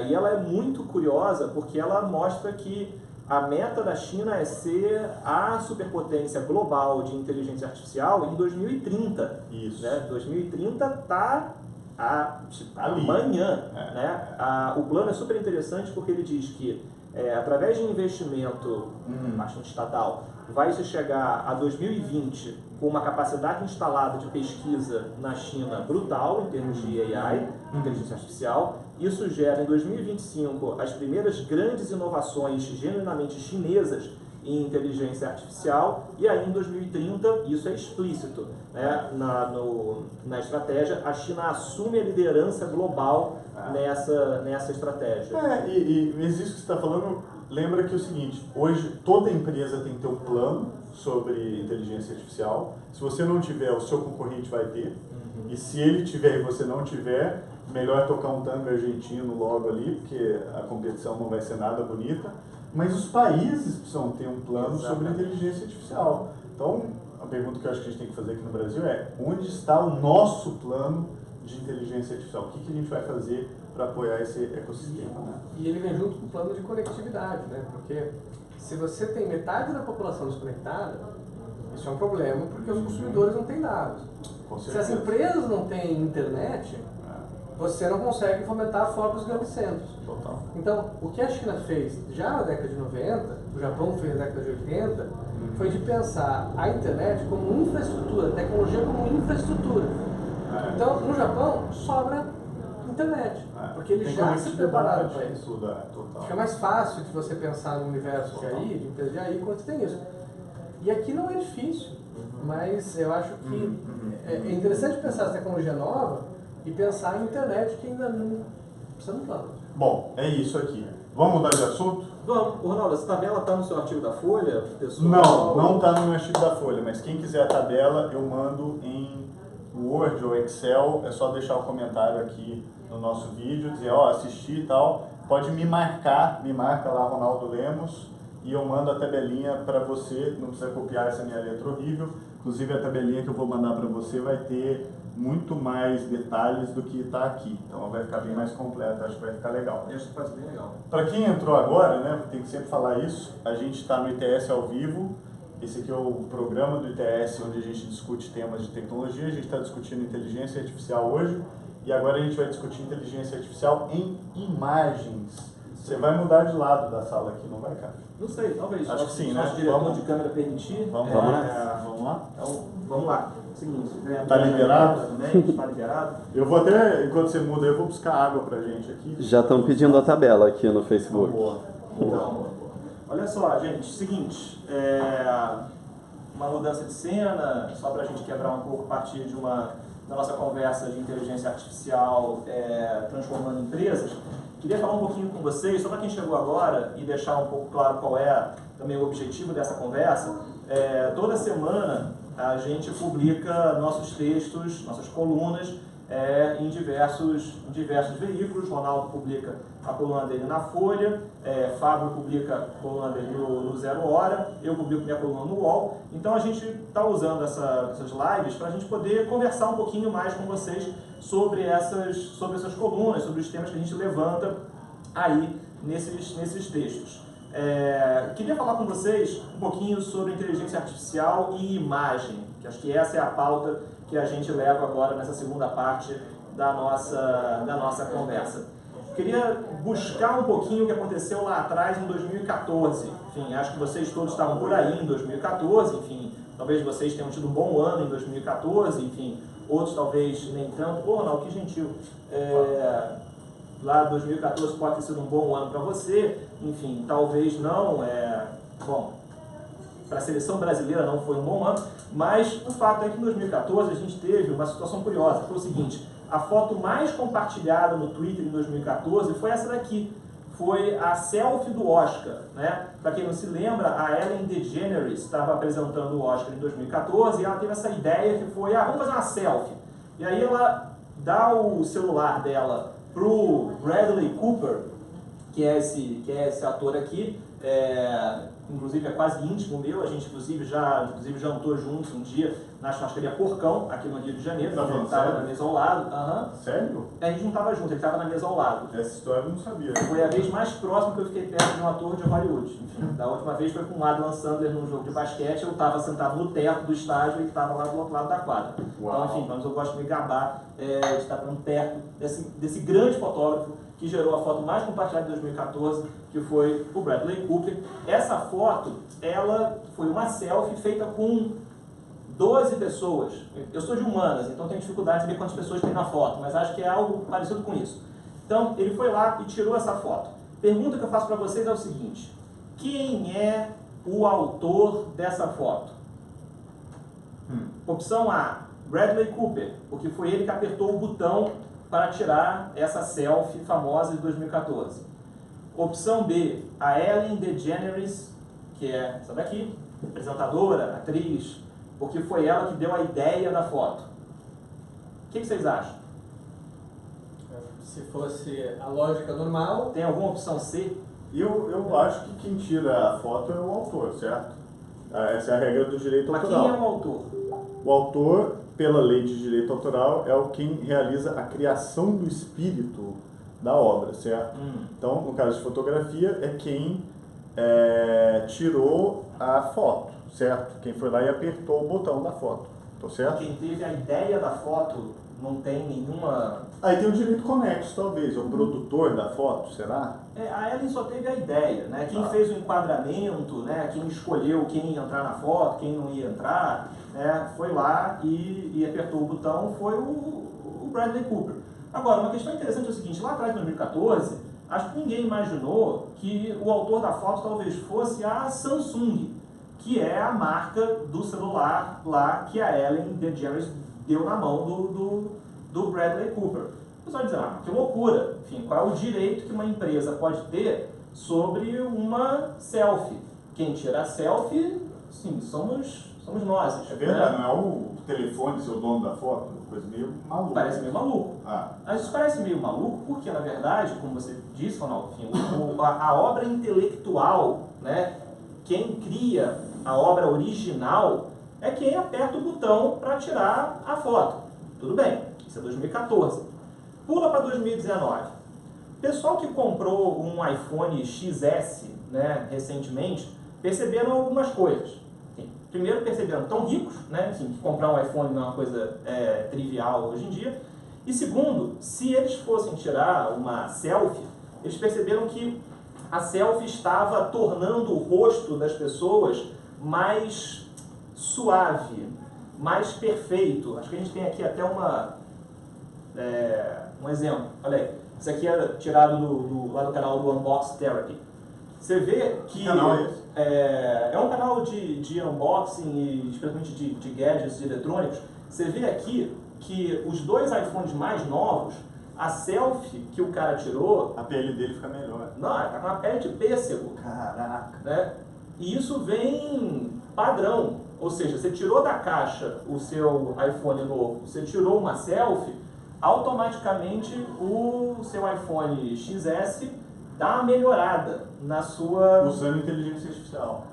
Speaker 2: E ela é muito curiosa porque ela mostra que a meta da China é ser a superpotência global de inteligência artificial em 2030.
Speaker 1: Isso.
Speaker 2: 2030 está amanhã. O plano é super interessante porque ele diz que através de investimento bastante estatal vai se chegar a 2020 com uma capacidade instalada de pesquisa na China brutal em termos de AI, inteligência artificial. Isso gera em 2025 as primeiras grandes inovações genuinamente chinesas em inteligência artificial, e aí em 2030, isso é explícito, na estratégia, a China assume a liderança global nessa estratégia.
Speaker 1: Mas isso que você está falando, lembra que é o seguinte, hoje toda empresa tem que ter um plano sobre inteligência artificial. Se você não tiver, o seu concorrente vai ter, e se ele tiver e você não tiver, melhor tocar um tango argentino logo ali, porque a competição não vai ser nada bonita. Mas os países precisam ter um plano sobre inteligência artificial. Então, a pergunta que eu acho que a gente tem que fazer aqui no Brasil é: onde está o nosso plano de inteligência artificial? O que a gente vai fazer para apoiar esse ecossistema?
Speaker 3: E ele vem junto com o plano de conectividade, porque se você tem metade da população desconectada, isso é um problema, porque os consumidores não têm dados. Se as empresas não têm internet, você não consegue fomentar fora dos grandes centros.
Speaker 1: Total.
Speaker 3: Então, o que a China fez já na década de 90, o Japão fez na década de 80, foi de pensar a internet como infraestrutura, a tecnologia como infraestrutura. Então, no Japão, sobra internet, porque eles já se prepararam para isso. Fica mais fácil de você pensar no universo de AI, de empresa de AI, quando você tem isso. E aqui não é difícil. Mas eu acho que é interessante pensar essa tecnologia nova e pensar em internet que ainda não precisa no plano.
Speaker 1: Bom, é isso aqui. Vamos mudar de assunto?
Speaker 2: Vamos. Ronaldo, essa tabela está no seu artigo da Folha?
Speaker 1: Não está no meu artigo da Folha, mas quem quiser a tabela eu mando em Word ou Excel, é só deixar o comentário aqui no nosso vídeo, dizer, ó, assisti e tal, pode me marca lá Ronaldo Lemos, e eu mando a tabelinha para você, não precisa copiar essa minha letra horrível, inclusive a tabelinha que eu vou mandar para você vai ter muito mais detalhes do que está aqui, então vai ficar bem mais completa, acho que vai ficar legal.
Speaker 2: Acho que vai ser bem legal.
Speaker 1: Para quem entrou agora, né, tem que sempre falar isso, a gente está no ITS ao vivo, esse aqui é o programa do ITS onde a gente discute temas de tecnologia, a gente está discutindo inteligência artificial hoje, e agora a gente vai discutir inteligência artificial em imagens. Você vai mudar de lado da sala aqui, não vai, cara?
Speaker 2: Não sei, talvez.
Speaker 1: Acho que sim, né?
Speaker 2: Nosso diretor de câmera permitir.
Speaker 1: Vamos lá?
Speaker 2: Então, vamos lá. Seguinte,
Speaker 1: tá liberado?
Speaker 2: Está liberado.
Speaker 1: Eu vou até, enquanto você muda, eu vou buscar água pra gente aqui.
Speaker 4: Já estão pedindo a tabela aqui no Facebook.
Speaker 1: Boa.
Speaker 2: Então, olha só, gente, seguinte, uma mudança de cena, só para a gente quebrar um pouco a partir da nossa conversa de inteligência artificial transformando empresas. Queria falar um pouquinho com vocês, só para quem chegou agora, e deixar um pouco claro qual é também o objetivo dessa conversa. Toda semana a gente publica nossos textos, nossas colunas, em diversos veículos. Ronaldo publica a coluna dele na Folha, Fábio publica a coluna dele no Zero Hora, eu publico minha coluna no UOL. Então a gente está usando essas lives para a gente poder conversar um pouquinho mais com vocês sobre essas colunas, sobre os temas que a gente levanta aí nesses textos. Queria falar com vocês um pouquinho sobre inteligência artificial e imagem, que acho que essa é a pauta que a gente leva agora nessa segunda parte da nossa conversa. Queria buscar um pouquinho o que aconteceu lá atrás em 2014. Enfim, acho que vocês todos estavam por aí em 2014, enfim, talvez vocês tenham tido um bom ano em 2014, enfim, outros talvez nem tanto. Pô, Ronaldo, que gentil. Lá 2014 pode ter sido um bom ano para você, enfim, talvez não. Bom, para a seleção brasileira não foi um bom ano, mas o fato é que em 2014 a gente teve uma situação curiosa, foi o seguinte: a foto mais compartilhada no Twitter em 2014 foi essa daqui, foi a selfie do Oscar, né? Para quem não se lembra, a Ellen DeGeneres estava apresentando o Oscar em 2014 e ela teve essa ideia que foi, vamos fazer uma selfie. E aí ela dá o celular dela pro Bradley Cooper, que é esse ator aqui, inclusive é quase íntimo meu, a gente inclusive jantou juntos um dia na churrascaria Porcão, aqui no Rio de Janeiro, a gente estava na mesa ao lado.
Speaker 1: Sério?
Speaker 2: A gente não estava junto, ele estava na mesa ao lado.
Speaker 1: Essa história eu não sabia.
Speaker 2: Foi a vez mais próxima que eu fiquei perto de um ator de Hollywood. Enfim, da última vez foi com o Adam Sandler num jogo de basquete, eu estava sentado no teto do estádio e ele estava lá do outro lado da quadra.
Speaker 1: Uau.
Speaker 2: Então, enfim, mas eu gosto de me gabar de estar tão perto desse grande fotógrafo que gerou a foto mais compartilhada de 2014, que foi o Bradley Cooper. Essa foto, ela foi uma selfie feita com 12 pessoas. Eu sou de humanas, então tenho dificuldade de saber quantas pessoas tem na foto, mas acho que é algo parecido com isso. Então, ele foi lá e tirou essa foto. Pergunta que eu faço para vocês é o seguinte: quem é o autor dessa foto? Opção A, Bradley Cooper, porque foi ele que apertou o botão para tirar essa selfie famosa de 2014. Opção B, a Ellen DeGeneres, que é essa daqui, apresentadora, atriz, porque foi ela que deu a ideia da foto. O que vocês acham?
Speaker 3: Se fosse a lógica normal...
Speaker 2: Tem alguma opção C?
Speaker 1: Eu acho que quem tira a foto é o autor, certo? Essa é a regra do direito autoral.
Speaker 2: Mas quem é o autor?
Speaker 1: O autor, pela lei de direito autoral, é o quem realiza a criação do espírito da obra, certo? Então, no caso de fotografia, é quem tirou a foto, certo? Quem foi lá e apertou o botão da foto, tá certo?
Speaker 2: Quem teve a ideia da foto não tem nenhuma...
Speaker 1: Aí tem o direito conexo, talvez, o produtor da foto, será?
Speaker 2: A Ellen só teve a ideia, né? Quem fez o enquadramento, né? Quem escolheu quem ia entrar na foto, quem não ia entrar, né? Foi lá e apertou o botão, foi o Bradley Cooper. Agora, uma questão interessante é o seguinte: lá atrás, em 2014, acho que ninguém imaginou que o autor da foto talvez fosse a Samsung, que é a marca do celular lá que a Ellen DeGeneres deu na mão do Bradley Cooper. O pessoal diz, que loucura, enfim, qual é o direito que uma empresa pode ter sobre uma selfie? Quem tira a selfie, sim, somos nós.
Speaker 1: É verdade, não é o telefone ser o dono da foto? Coisa meio maluca.
Speaker 2: Parece meio maluco. Mas isso parece meio maluco porque, na verdade, como você disse, Ronaldo, enfim, a obra intelectual, né, quem cria a obra original é quem aperta o botão para tirar a foto. Tudo bem, isso é 2014. Pula para 2019. Pessoal que comprou um iPhone XS, né, recentemente, perceberam algumas coisas. Primeiro, perceberam tão ricos, né, assim, que comprar um iPhone não é uma coisa trivial hoje em dia. E segundo, se eles fossem tirar uma selfie, eles perceberam que a selfie estava tornando o rosto das pessoas mais suave, mais perfeito. Acho que a gente tem aqui até um exemplo. Olha aí, isso aqui é tirado lá do canal do Unbox Therapy. Você vê que é um canal de unboxing e especialmente de gadgets eletrônicos. Você vê aqui que os dois iPhones mais novos, a selfie que o cara tirou...
Speaker 1: A pele dele fica melhor.
Speaker 2: Não, ele tá com uma pele de pêssego.
Speaker 1: Caraca.
Speaker 2: Né? E isso vem padrão. Ou seja, você tirou da caixa o seu iPhone novo, você tirou uma selfie, automaticamente o seu iPhone XS dá uma melhorada na sua...
Speaker 1: Usando inteligência artificial.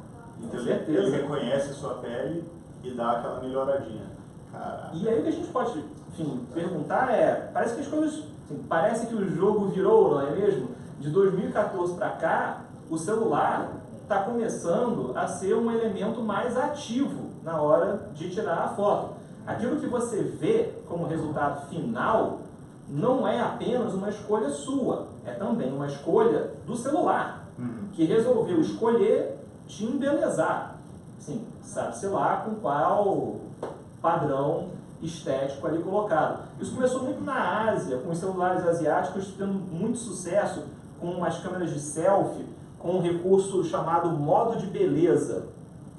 Speaker 1: Ele reconhece a sua pele e dá aquela melhoradinha. Caraca.
Speaker 2: E aí o que a gente pode, enfim, perguntar parece que as coisas, assim, parece que o jogo virou, não é mesmo? De 2014 para cá, o celular está começando a ser um elemento mais ativo na hora de tirar a foto. Aquilo que você vê como resultado final não é apenas uma escolha sua, é também uma escolha do celular, que resolveu escolher te embelezar. Sim, sabe-se lá com qual padrão estético ali colocado. Isso começou muito na Ásia, com os celulares asiáticos tendo muito sucesso, com umas câmeras de selfie, com um recurso chamado modo de beleza.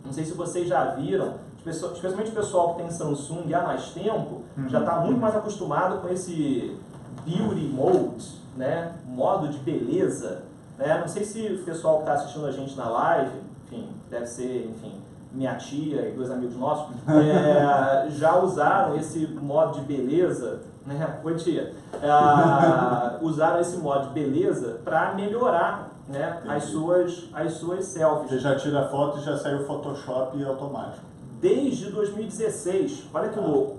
Speaker 2: Não sei se vocês já viram, especialmente o pessoal que tem Samsung há mais tempo, já está muito mais acostumado com esse beauty mode, né? Modo de beleza. Né? Não sei se o pessoal que está assistindo a gente na live, enfim, deve ser, minha tia e 2 amigos nossos, já usaram esse modo de beleza, né? Oi, tia. Usaram esse modo de beleza para melhorar, né, as suas selfies.
Speaker 1: Você já tira a foto e já sai o Photoshop automático.
Speaker 2: Desde 2016, olha que louco,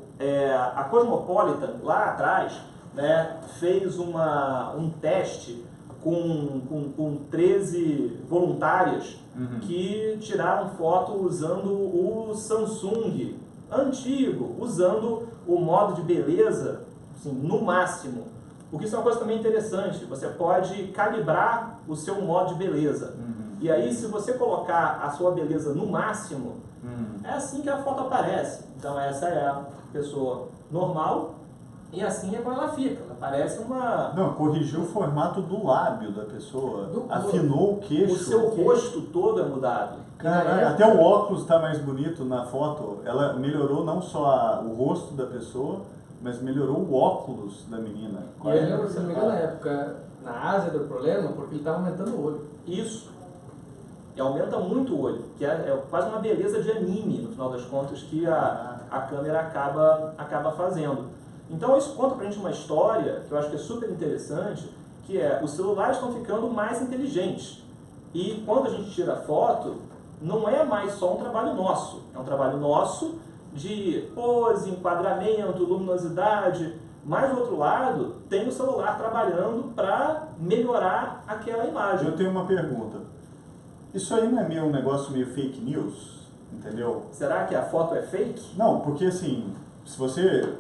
Speaker 2: a Cosmopolitan, lá atrás, né, fez um teste com 13 voluntárias que tiraram foto usando o Samsung antigo, usando o modo de beleza assim, no máximo. Porque isso é uma coisa também interessante, você pode calibrar o seu modo de beleza. E aí, se você colocar a sua beleza no máximo, é assim que a foto aparece. Então, essa é a pessoa normal e assim é como ela fica. Ela parece uma...
Speaker 1: Não, corrigiu o formato do lábio da pessoa, afinou o queixo.
Speaker 2: O seu rosto todo é mudado.
Speaker 1: Caralho, até o óculos está mais bonito na foto. Ela melhorou não só o rosto da pessoa, mas melhorou o óculos da menina.
Speaker 3: E eu lembro, se não me engano, na época, na Ásia deu problema porque ele estava aumentando o olho.
Speaker 2: Isso. E aumenta muito o olho, que é quase uma beleza de anime, no final das contas, que a câmera acaba fazendo. Então isso conta pra gente uma história que eu acho que é super interessante, que os celulares estão ficando mais inteligentes. E quando a gente tira foto, não é mais só um trabalho nosso, é um trabalho nosso de pose, enquadramento, luminosidade, mas do outro lado tem o celular trabalhando para melhorar aquela imagem.
Speaker 1: Eu tenho uma pergunta. Isso aí não é um negócio meio fake news, entendeu?
Speaker 2: Será que a foto é fake?
Speaker 1: Não, porque assim, se você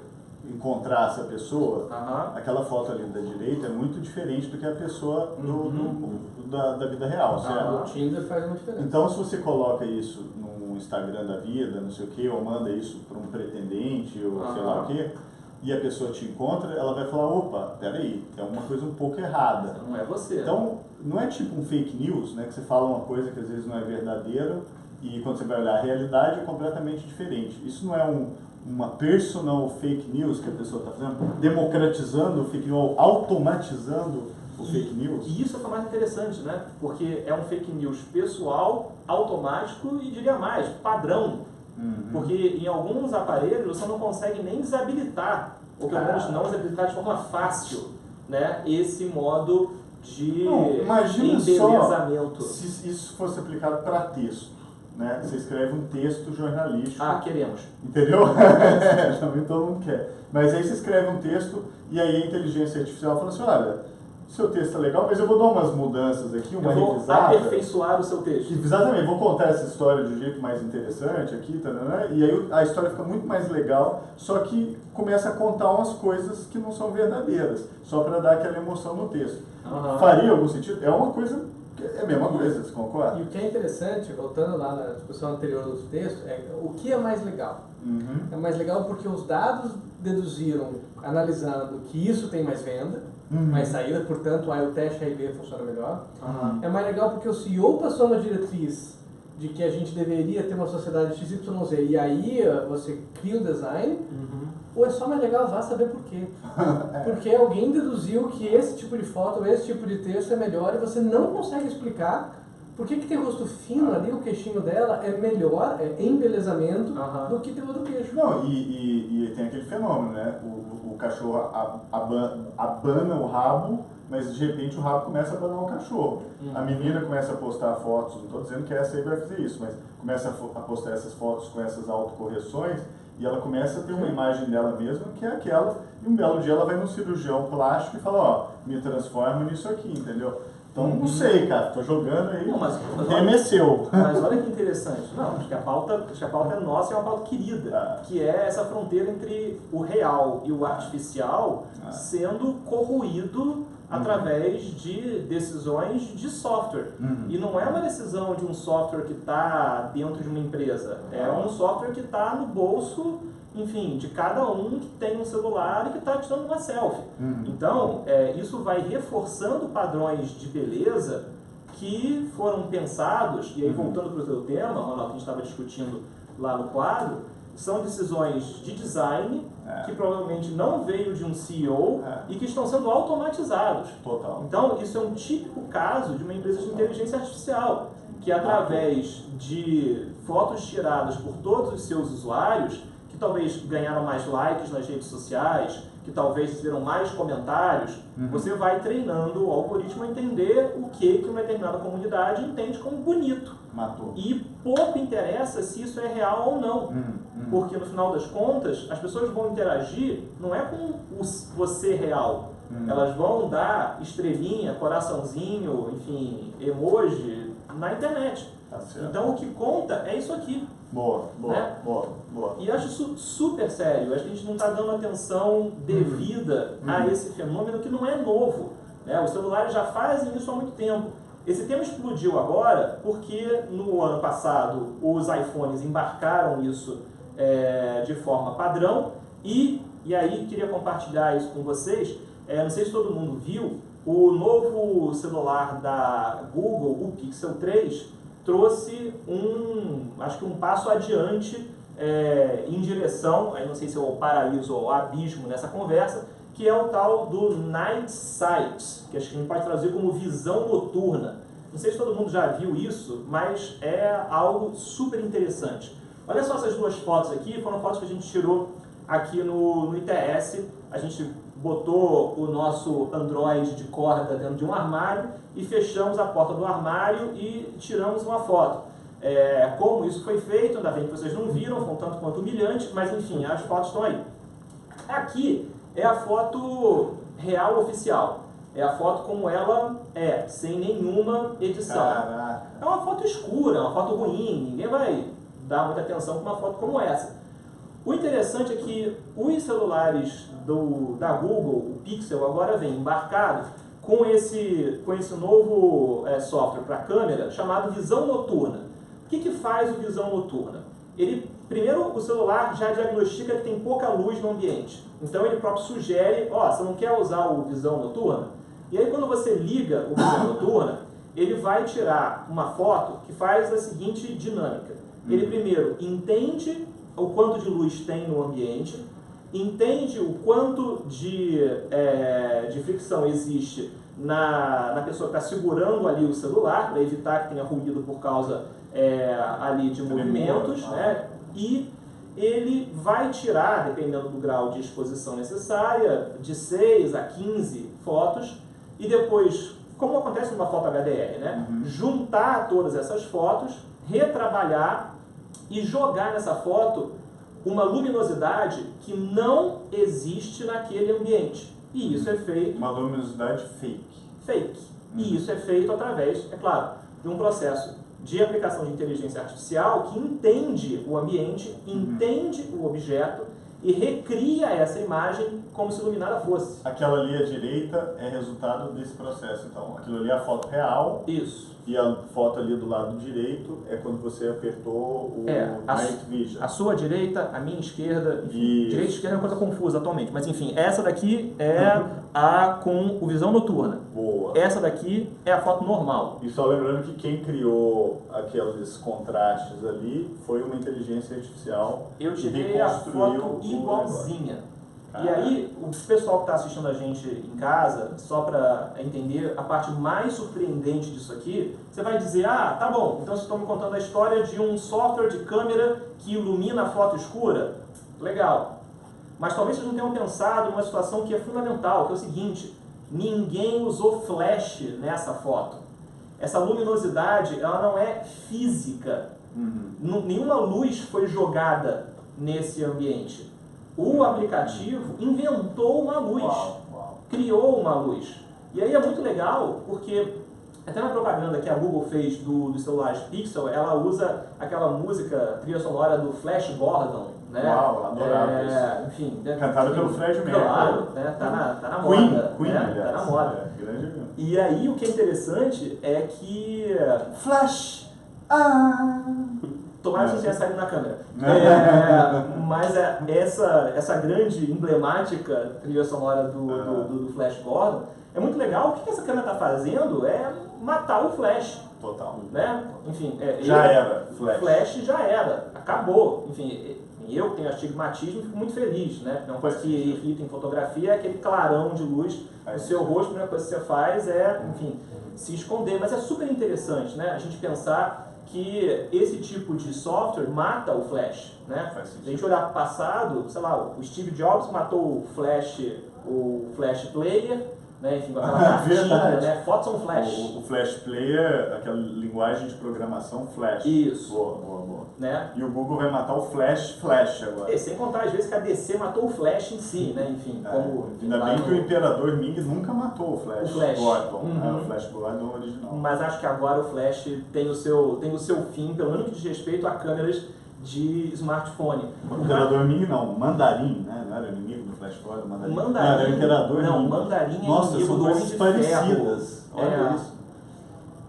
Speaker 1: encontrar essa pessoa, aquela foto ali da direita é muito diferente do que a pessoa da vida real, certo?
Speaker 3: O Tinder faz uma diferença.
Speaker 1: Então, se você coloca isso no Instagram da vida, não sei o que, ou manda isso para um pretendente, ou sei lá o que, e a pessoa te encontra, ela vai falar, opa, peraí, tem alguma coisa um pouco errada.
Speaker 2: Não é você.
Speaker 1: Então, não é tipo um fake news, né, que você fala uma coisa que às vezes não é verdadeira e quando você vai olhar a realidade é completamente diferente. Isso não é uma personal fake news que a pessoa está fazendo, democratizando o fake news, automatizando o fake news.
Speaker 2: E isso é o mais interessante, né? Porque é um fake news pessoal, automático e, diria mais, padrão. Porque em alguns aparelhos você não consegue nem desabilitar, ou pelo menos não desabilitar de forma fácil, né? Esse modo de embelezamento.
Speaker 1: Se isso fosse aplicado para texto. Né? Você escreve um texto jornalístico.
Speaker 2: Ah, queremos.
Speaker 1: Entendeu? Também todo mundo quer. Mas aí você escreve um texto e aí a inteligência artificial fala assim, olha, seu texto é legal, mas eu vou dar umas mudanças aqui, uma revisada.
Speaker 2: Eu vou aperfeiçoar o seu texto.
Speaker 1: Exatamente, vou contar essa história de um jeito mais interessante aqui, e aí a história fica muito mais legal, só que começa a contar umas coisas que não são verdadeiras, só para dar aquela emoção no texto. Faria algum sentido? É uma coisa... É a mesma coisa, você concorda?
Speaker 3: E o que é interessante, voltando lá na discussão anterior dos textos, é o que é mais legal. É mais legal porque os dados deduziram, analisando que isso tem mais venda, mais saída, portanto aí o teste A/B funciona melhor. É mais legal porque o CEO passou uma diretriz de que a gente deveria ter uma sociedade XYZ e aí você cria o design, ou é só mais legal, vá saber por quê. Porque alguém deduziu que esse tipo de foto, esse tipo de texto é melhor e você não consegue explicar por que tem rosto fino ali, o queixinho dela é melhor, é embelezamento, do que ter outro queixo.
Speaker 1: Não, e tem aquele fenômeno, né? O cachorro abana o rabo, mas de repente o rabo começa a abanar o cachorro. A menina começa a postar fotos, não estou dizendo que essa aí vai fazer isso, mas começa a postar essas fotos com essas autocorreções e ela começa a ter uma imagem dela mesma que é aquela, e um belo dia ela vai no cirurgião plástico e fala, ó, me transforma nisso aqui, entendeu? Então, não sei, cara, tô jogando aí, remeceu.
Speaker 2: Mas olha que interessante. Não, acho que a pauta é nossa e é uma pauta querida, que é essa fronteira entre o real e o artificial sendo corroído através de decisões de software. E não é uma decisão de um software que está dentro de uma empresa, é um software que está no bolso, enfim, de cada um que tem um celular e que está tirando uma selfie. Então, isso vai reforçando padrões de beleza que foram pensados, e aí voltando para o teu tema, Ronaldo, que a gente estava discutindo lá no quadro, são decisões de design que provavelmente não veio de um CEO e que estão sendo automatizados.
Speaker 1: Total.
Speaker 2: Então, isso é um típico caso de uma empresa de inteligência artificial, que através de fotos tiradas por todos os seus usuários, que talvez ganharam mais likes nas redes sociais, que talvez receberam mais comentários, você vai treinando o algoritmo a entender o que uma determinada comunidade entende como bonito. E pouco interessa se isso é real ou não. Porque no final das contas, as pessoas vão interagir, não é com você real. Elas vão dar estrelinha, coraçãozinho, enfim, emoji na internet. Então o que conta é isso aqui.
Speaker 1: Boa.
Speaker 2: E acho isso super sério. Acho que a gente não está dando atenção devida a esse fenômeno que não é novo. Né? Os celulares já fazem isso há muito tempo. Esse tema explodiu agora porque no ano passado os iPhones embarcaram isso de forma padrão e aí queria compartilhar isso com vocês. Não sei se todo mundo viu, o novo celular da Google, o Pixel 3, trouxe acho que um passo adiante em direção, aí não sei se é o paraíso ou o abismo nessa conversa, que é o tal do Night Sight, que acho que a gente pode traduzir como visão noturna. Não sei se todo mundo já viu isso, mas é algo super interessante. Olha só essas duas fotos aqui, foram fotos que a gente tirou aqui no ITS. A gente botou o nosso Android de corda dentro de um armário e fechamos a porta do armário e tiramos uma foto. Como isso foi feito, ainda bem que vocês não viram, foi um tanto quanto humilhante, mas enfim, as fotos estão aí. Aqui é a foto real oficial. É a foto como ela é, sem nenhuma edição.
Speaker 1: Caraca.
Speaker 2: É uma foto escura, uma foto ruim, ninguém vai dar muita atenção para uma foto como essa. O interessante é que os celulares da Google, o Pixel, agora vem embarcado com esse novo software para câmera chamado Visão Noturna. O que faz o Visão Noturna? Primeiro, o celular já diagnostica que tem pouca luz no ambiente. Então, ele próprio sugere, você não quer usar o visão noturna? E aí, quando você liga o visão noturna, ele vai tirar uma foto que faz a seguinte dinâmica. Ele primeiro entende o quanto de luz tem no ambiente, entende o quanto de fricção existe na pessoa que está segurando ali o celular, para evitar que tenha ruído por causa ali de movimentos, né? E ele vai tirar, dependendo do grau de exposição necessária, de 6 a 15 fotos, e depois, como acontece numa foto HDR, né? Juntar todas essas fotos, retrabalhar e jogar nessa foto uma luminosidade que não existe naquele ambiente. E isso é feito...
Speaker 1: Uma luminosidade fake.
Speaker 2: Fake. E isso é feito através, é claro, de um processo de aplicação de inteligência artificial que entende o ambiente, entende o objeto e recria essa imagem como se iluminada fosse.
Speaker 1: Aquela ali à direita é resultado desse processo, então. Aquilo ali é a foto real.
Speaker 2: Isso.
Speaker 1: E a foto ali do lado direito é quando você apertou o Night Vision.
Speaker 2: A sua direita, a minha esquerda, enfim, direita e esquerda é uma coisa confusa atualmente, mas enfim, essa daqui é a com o visão noturna.
Speaker 1: Boa.
Speaker 2: Essa daqui é a foto normal.
Speaker 1: E só lembrando que quem criou aqueles contrastes ali foi uma inteligência artificial.
Speaker 2: Eu tirei a foto igualzinha. E aí, o pessoal que está assistindo a gente em casa, só para entender a parte mais surpreendente disso aqui, você vai dizer, tá bom, então vocês estão me contando a história de um software de câmera que ilumina a foto escura. Legal. Mas talvez vocês não tenham pensado numa situação que é fundamental, que é o seguinte, ninguém usou flash nessa foto. Essa luminosidade, ela não é física. Nenhuma luz foi jogada nesse ambiente. O aplicativo inventou uma luz, criou uma luz. E aí é muito legal, porque até na propaganda que a Google fez dos celulares Pixel, ela usa aquela música, trilha sonora do Flash Gordon, né?
Speaker 1: Uau, adorava isso.
Speaker 2: Enfim,
Speaker 1: cantado pelo Fred Mercury.
Speaker 2: Claro, né? Tá na moda.
Speaker 1: Queen,
Speaker 2: né? Tá na moda. E aí o que é interessante é que Flash... Tomara que você tenha saído na câmera. Mas essa grande, emblemática trilha sonora do Flash Gordon é muito legal. O que essa câmera está fazendo é matar o Flash.
Speaker 1: Total.
Speaker 2: Né? Enfim,
Speaker 1: já era.
Speaker 2: Flash já era. Acabou. Enfim, eu que tenho astigmatismo fico muito feliz. Né? Uma coisa que irrita em fotografia é aquele clarão de luz no seu rosto. A primeira coisa que você faz é, enfim, se esconder. Mas é super interessante, né? A gente pensar que esse tipo de software mata o Flash, né? Se a gente olhar para o passado, sei lá, o Steve Jobs matou o Flash Player, né? Enfim, com aquela cartinha, né? Fotos são Flash.
Speaker 1: O Flash Player, aquela linguagem de programação Flash.
Speaker 2: Isso.
Speaker 1: Boa.
Speaker 2: Né?
Speaker 1: E o Google vai matar o Flash agora.
Speaker 2: Sem contar, às vezes, que a DC matou o Flash em si, né? Enfim,
Speaker 1: ainda bem que o Imperador Ming nunca matou o Flash Gordon. O Flash Gordon original.
Speaker 2: Mas acho que agora o Flash tem o seu fim, pelo menos que diz respeito a câmeras de smartphone.
Speaker 1: O Imperador Ming não, Mandarim, né? Não era inimigo do Flash Gordon? Mandarim.
Speaker 2: Não, era o
Speaker 1: Imperador Ming.
Speaker 2: Mandarim é
Speaker 1: Nossa,
Speaker 2: inimigo
Speaker 1: são
Speaker 2: do Homem
Speaker 1: coisas
Speaker 2: de
Speaker 1: parecidas.
Speaker 2: Ferro.
Speaker 1: Olha isso.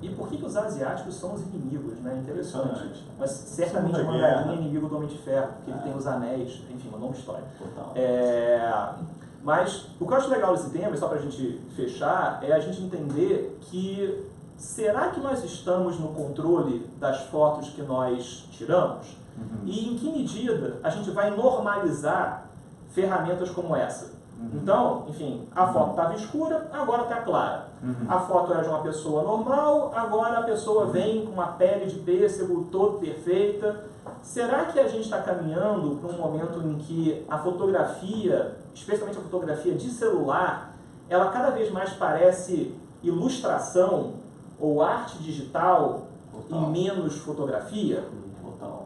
Speaker 2: E por que os asiáticos são os inimigos, né? Interessante. Mas certamente o
Speaker 1: Segunda
Speaker 2: Mandarim
Speaker 1: Guerra.
Speaker 2: é inimigo do Homem de Ferro, porque ele tem os anéis, enfim, uma longa história.
Speaker 1: Total.
Speaker 2: Mas o que eu acho legal desse tema, só para a gente fechar, é a gente entender que será que nós estamos no controle das fotos que nós tiramos? E em que medida a gente vai normalizar ferramentas como essa? Então, enfim, a foto estava escura, agora está clara. A foto era de uma pessoa normal, agora a pessoa vem com uma pele de pêssego toda perfeita. Será que a gente está caminhando para um momento em que a fotografia, especialmente a fotografia de celular, ela cada vez mais parece ilustração ou arte digital e menos fotografia?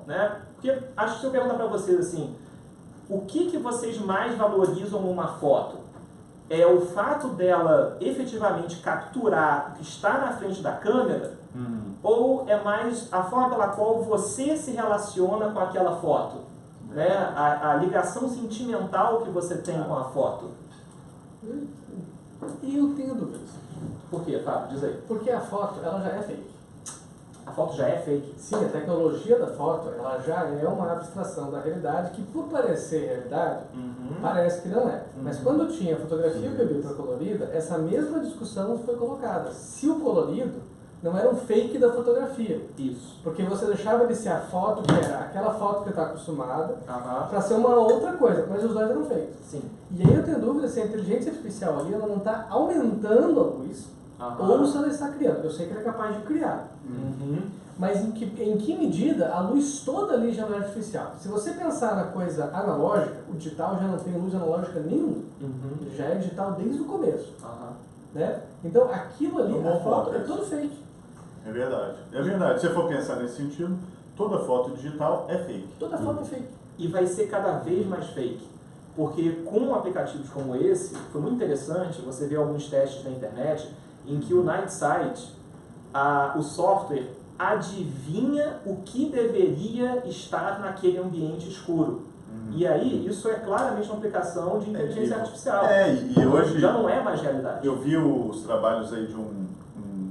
Speaker 2: Né? Porque acho que se eu perguntar para vocês assim, o que vocês mais valorizam numa foto? É o fato dela efetivamente capturar o que está na frente da câmera? Ou é mais a forma pela qual você se relaciona com aquela foto? Né? A ligação sentimental que você tem com a foto?
Speaker 3: Eu tenho dúvidas.
Speaker 2: Por quê, Fábio? Diz aí.
Speaker 3: Porque a foto, ela já é fake.
Speaker 2: A foto já é fake?
Speaker 3: Sim, a tecnologia da foto, ela já é uma abstração da realidade que, por parecer realidade, parece que não é. Mas quando tinha a fotografia bebê colorida, essa mesma discussão foi colocada. Se o colorido não era um fake da fotografia.
Speaker 2: Isso.
Speaker 3: Porque você deixava de ser a foto que era aquela foto que está acostumada para ser uma outra coisa, mas os dois eram fakes.
Speaker 2: Sim.
Speaker 3: E aí eu tenho dúvida se a inteligência artificial ali ela não está aumentando a luz ou se ela está criando. Eu sei que ela é capaz de criar. Mas em que medida a luz toda ali já não é artificial? Se você pensar na coisa analógica, o digital já não tem luz analógica nenhuma. Ele já é digital desde o começo. Né? Então aquilo ali, a foto é todo fake.
Speaker 1: É verdade. É verdade. Se você for pensar nesse sentido, toda foto digital é fake.
Speaker 3: Toda foto é fake.
Speaker 2: E vai ser cada vez mais fake. Porque com aplicativos como esse, foi muito interessante, você vê alguns testes na internet em que o Night Sight, o software adivinha o que deveria estar naquele ambiente escuro. E aí, isso é claramente uma aplicação de inteligência artificial.
Speaker 1: E hoje
Speaker 2: já não é mais realidade.
Speaker 1: Eu vi os trabalhos aí de um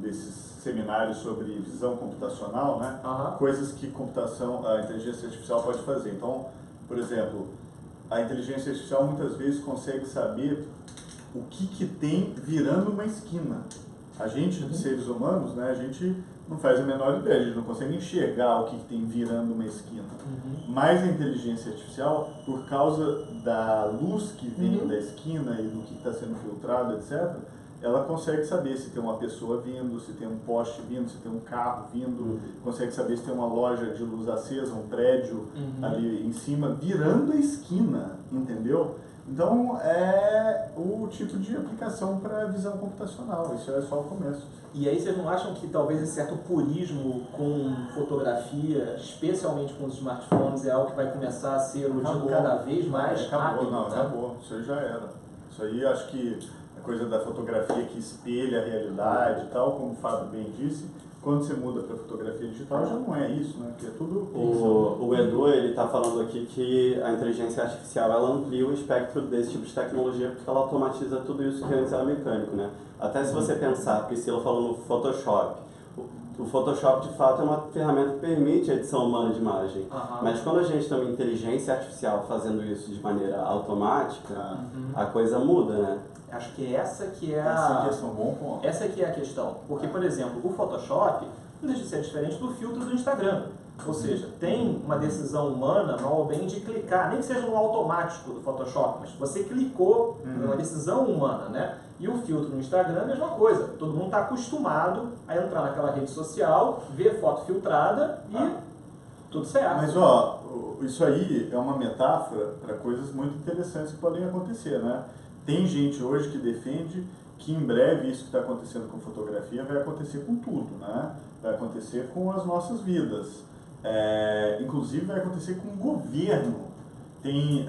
Speaker 1: desses seminários sobre visão computacional, né? Coisas que a inteligência artificial pode fazer. Então, por exemplo, a inteligência artificial muitas vezes consegue saber o que tem virando uma esquina. A gente, seres humanos, né, a gente não faz a menor ideia, a gente não consegue enxergar o que tem virando uma esquina. Mas a inteligência artificial, por causa da luz que vem da esquina e do que está sendo filtrado, etc., ela consegue saber se tem uma pessoa vindo, se tem um poste vindo, se tem um carro vindo, consegue saber se tem uma loja de luz acesa, um prédio ali em cima, virando a esquina, entendeu? Então, é o tipo de aplicação para visão computacional, isso é só o começo.
Speaker 2: E aí vocês não acham que talvez esse certo purismo com fotografia, especialmente com os smartphones, é algo que vai começar a ser urdido cada vez mais rápido?
Speaker 1: Acabou, isso aí já era. Isso aí acho que a coisa da fotografia que espelha a realidade e tal, como o Fábio bem disse, quando você muda para fotografia digital já não é isso, né? Porque é tudo
Speaker 4: o Edu, ele está falando aqui que a inteligência artificial ela amplia o espectro desse tipo de tecnologia porque ela automatiza tudo isso que antes era mecânico, né? Até se você pensar, a Priscila falou no Photoshop, o Photoshop de fato é uma ferramenta que permite a edição humana de imagem, mas quando a gente tem uma inteligência artificial fazendo isso de maneira automática, a coisa muda, né?
Speaker 2: Acho que essa que é
Speaker 1: essa
Speaker 2: que é a questão. Porque, por exemplo, o Photoshop não deixa de ser diferente do filtro do Instagram. Ou seja, tem uma decisão humana, mal ou bem, de clicar, nem que seja no automático do Photoshop, mas você clicou, é uma decisão humana, né? E o filtro no Instagram é a mesma coisa. Todo mundo está acostumado a entrar naquela rede social, ver foto filtrada e tudo certo.
Speaker 1: Mas, isso aí é uma metáfora para coisas muito interessantes que podem acontecer, né? Tem gente hoje que defende que em breve isso que está acontecendo com fotografia vai acontecer com tudo, né? Vai acontecer com as nossas vidas. Inclusive vai acontecer com o governo. Tem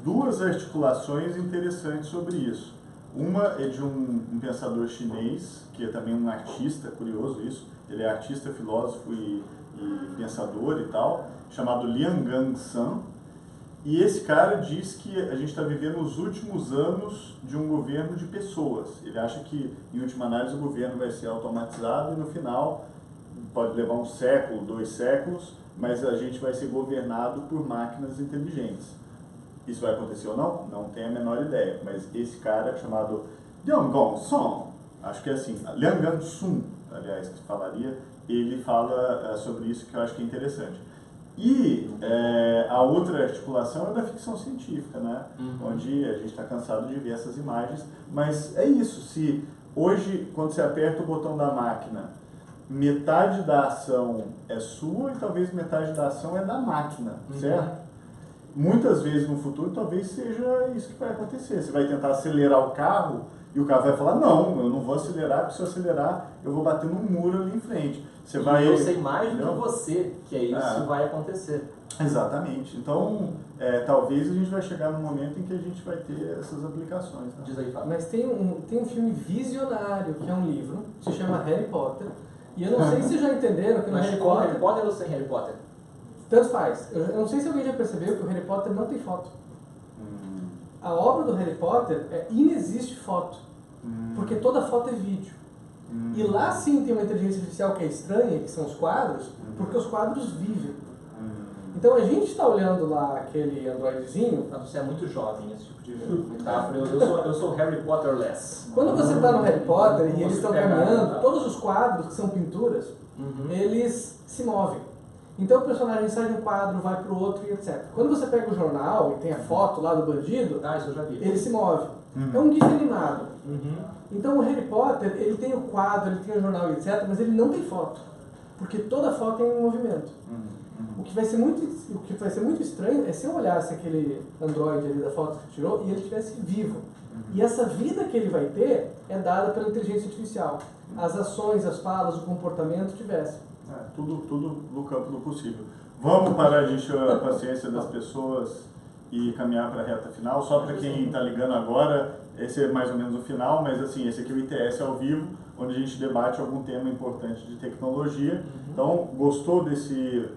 Speaker 1: duas articulações interessantes sobre isso. Uma é de um pensador chinês, que é também um artista, curioso isso, ele é artista, filósofo e pensador e tal, chamado Liang Gang-san. E esse cara diz que a gente está vivendo os últimos anos de um governo de pessoas. Ele acha que, em última análise, o governo vai ser automatizado e, no final, pode levar um século, 2 séculos, mas a gente vai ser governado por máquinas inteligentes. Isso vai acontecer ou não? Não tenho a menor ideia. Mas esse cara, chamado Liang Gang-sun, acho que é assim, Liang Gang-sun, aliás, que falaria, ele fala sobre isso que eu acho que é interessante. E a outra articulação é da ficção científica, né? Onde a gente está cansado de ver essas imagens, mas é isso, se hoje, quando você aperta o botão da máquina, metade da ação é sua e talvez metade da ação é da máquina, certo? Muitas vezes no futuro talvez seja isso que vai acontecer, você vai tentar acelerar o carro e o carro vai falar, não, eu não vou acelerar, porque se eu acelerar eu vou bater num muro ali em frente.
Speaker 2: Eu sei mais do que você que isso vai acontecer.
Speaker 1: Exatamente. Então, talvez a gente vai chegar num momento em que a gente vai ter essas aplicações. Né?
Speaker 2: Diz aí, Fábio.
Speaker 3: Mas tem um filme visionário, que é um livro, que se chama Harry Potter. E eu não sei se já entenderam que no Harry Potter...
Speaker 2: Harry Potter ou sem Harry Potter?
Speaker 3: Tanto faz. Eu não sei se alguém já percebeu que o Harry Potter não tem foto. A obra do Harry Potter inexiste foto. Porque toda foto é vídeo. E lá sim tem uma inteligência artificial que é estranha, que são os quadros, porque os quadros vivem. Então a gente está olhando lá aquele Androidzinho.
Speaker 2: Você é muito jovem, esse tipo de metáfora. Eu sou Harry Potter-less.
Speaker 3: Quando você está no Harry Potter e eles estão caminhando, todos os quadros que são pinturas, eles se movem. Então o personagem sai de um quadro, vai para o outro e etc. Quando você pega o jornal e tem a foto lá do bandido,
Speaker 2: isso eu já vi.
Speaker 3: ele se move. É um GIF animado. Então o Harry Potter, ele tem o quadro, ele tem o jornal e etc, mas ele não tem foto. Porque toda foto é em movimento. O que vai ser muito estranho é se eu olhasse aquele Android ali da foto que tirou e ele estivesse vivo. E essa vida que ele vai ter é dada pela inteligência artificial. As ações, as falas, o comportamento tivesse.
Speaker 1: Tudo no campo do possível. Vamos parar de encher a paciência das pessoas e caminhar para a reta final. Só para quem está ligando agora, esse é mais ou menos o final, mas assim, esse aqui é o ITS ao vivo, onde a gente debate algum tema importante de tecnologia. Então, gostou desse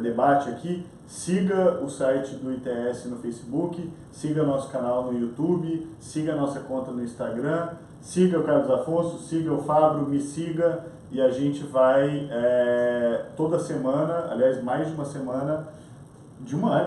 Speaker 1: debate aqui? Siga o site do ITS no Facebook, siga nosso canal no YouTube, siga a nossa conta no Instagram, siga o Carlos Afonso, siga o Fábio, me siga, e a gente vai toda semana, aliás, mais de uma semana,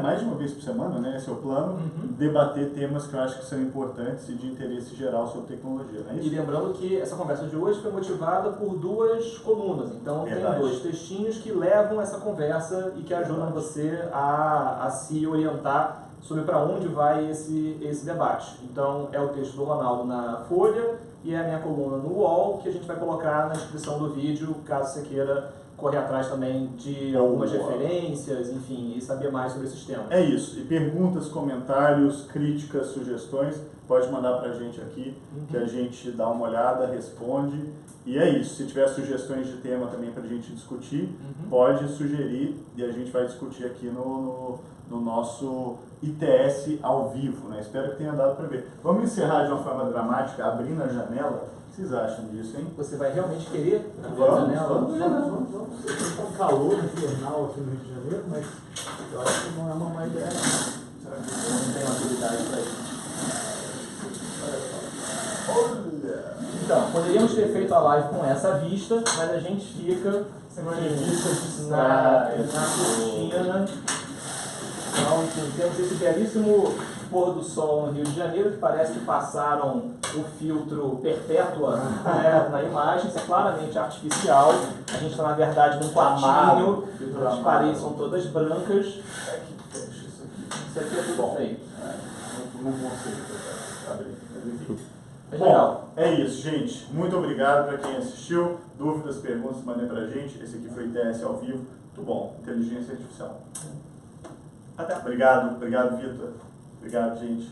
Speaker 1: mais de uma vez por semana, né? Esse é o plano, debater temas que eu acho que são importantes e de interesse geral sobre tecnologia, não é isso?
Speaker 2: E lembrando que essa conversa de hoje foi motivada por 2 colunas, então
Speaker 1: Verdade.
Speaker 2: Tem 2 textinhos que levam essa conversa e que ajudam você a se orientar sobre para onde vai esse debate. Então é o texto do Ronaldo na Folha e é a minha coluna no UOL, que a gente vai colocar na descrição do vídeo, caso você queira correr atrás também de algumas referências, enfim, e saber mais sobre esses temas.
Speaker 1: É isso. E perguntas, comentários, críticas, sugestões, pode mandar pra gente aqui, que a gente dá uma olhada, responde. E é isso. Se tiver sugestões de tema também pra gente discutir, pode sugerir e a gente vai discutir aqui no nosso ITS ao vivo, né? Espero que tenha dado pra ver. Vamos encerrar de uma forma dramática, abrindo a janela. O que vocês acham disso, hein?
Speaker 2: Você vai realmente querer abrir
Speaker 1: Vamos,
Speaker 2: a janela?
Speaker 1: vamos.
Speaker 5: Tem um calor infernal aqui no Rio de Janeiro, mas eu acho que não é uma má ideia.
Speaker 2: Será que você não tem uma habilidade para isso?
Speaker 1: Olha!
Speaker 2: Então, poderíamos ter feito a live com essa vista, mas a gente fica na cortina. Então, enfim, temos esse belíssimo pôr do sol no Rio de Janeiro, que parece que passaram o filtro Perpétua, né, na imagem. Isso é claramente artificial. A gente está, na verdade, num quartinho, as paredes são todas brancas. Isso aqui é tudo feito.
Speaker 1: Não consigo abrir.
Speaker 2: Legal.
Speaker 1: É isso, gente. Muito obrigado para quem assistiu. Dúvidas, perguntas, mandem pra gente. Esse aqui foi o ITS ao vivo. Muito bom. Inteligência artificial. Até. Obrigado, Vitor. Obrigado, gente.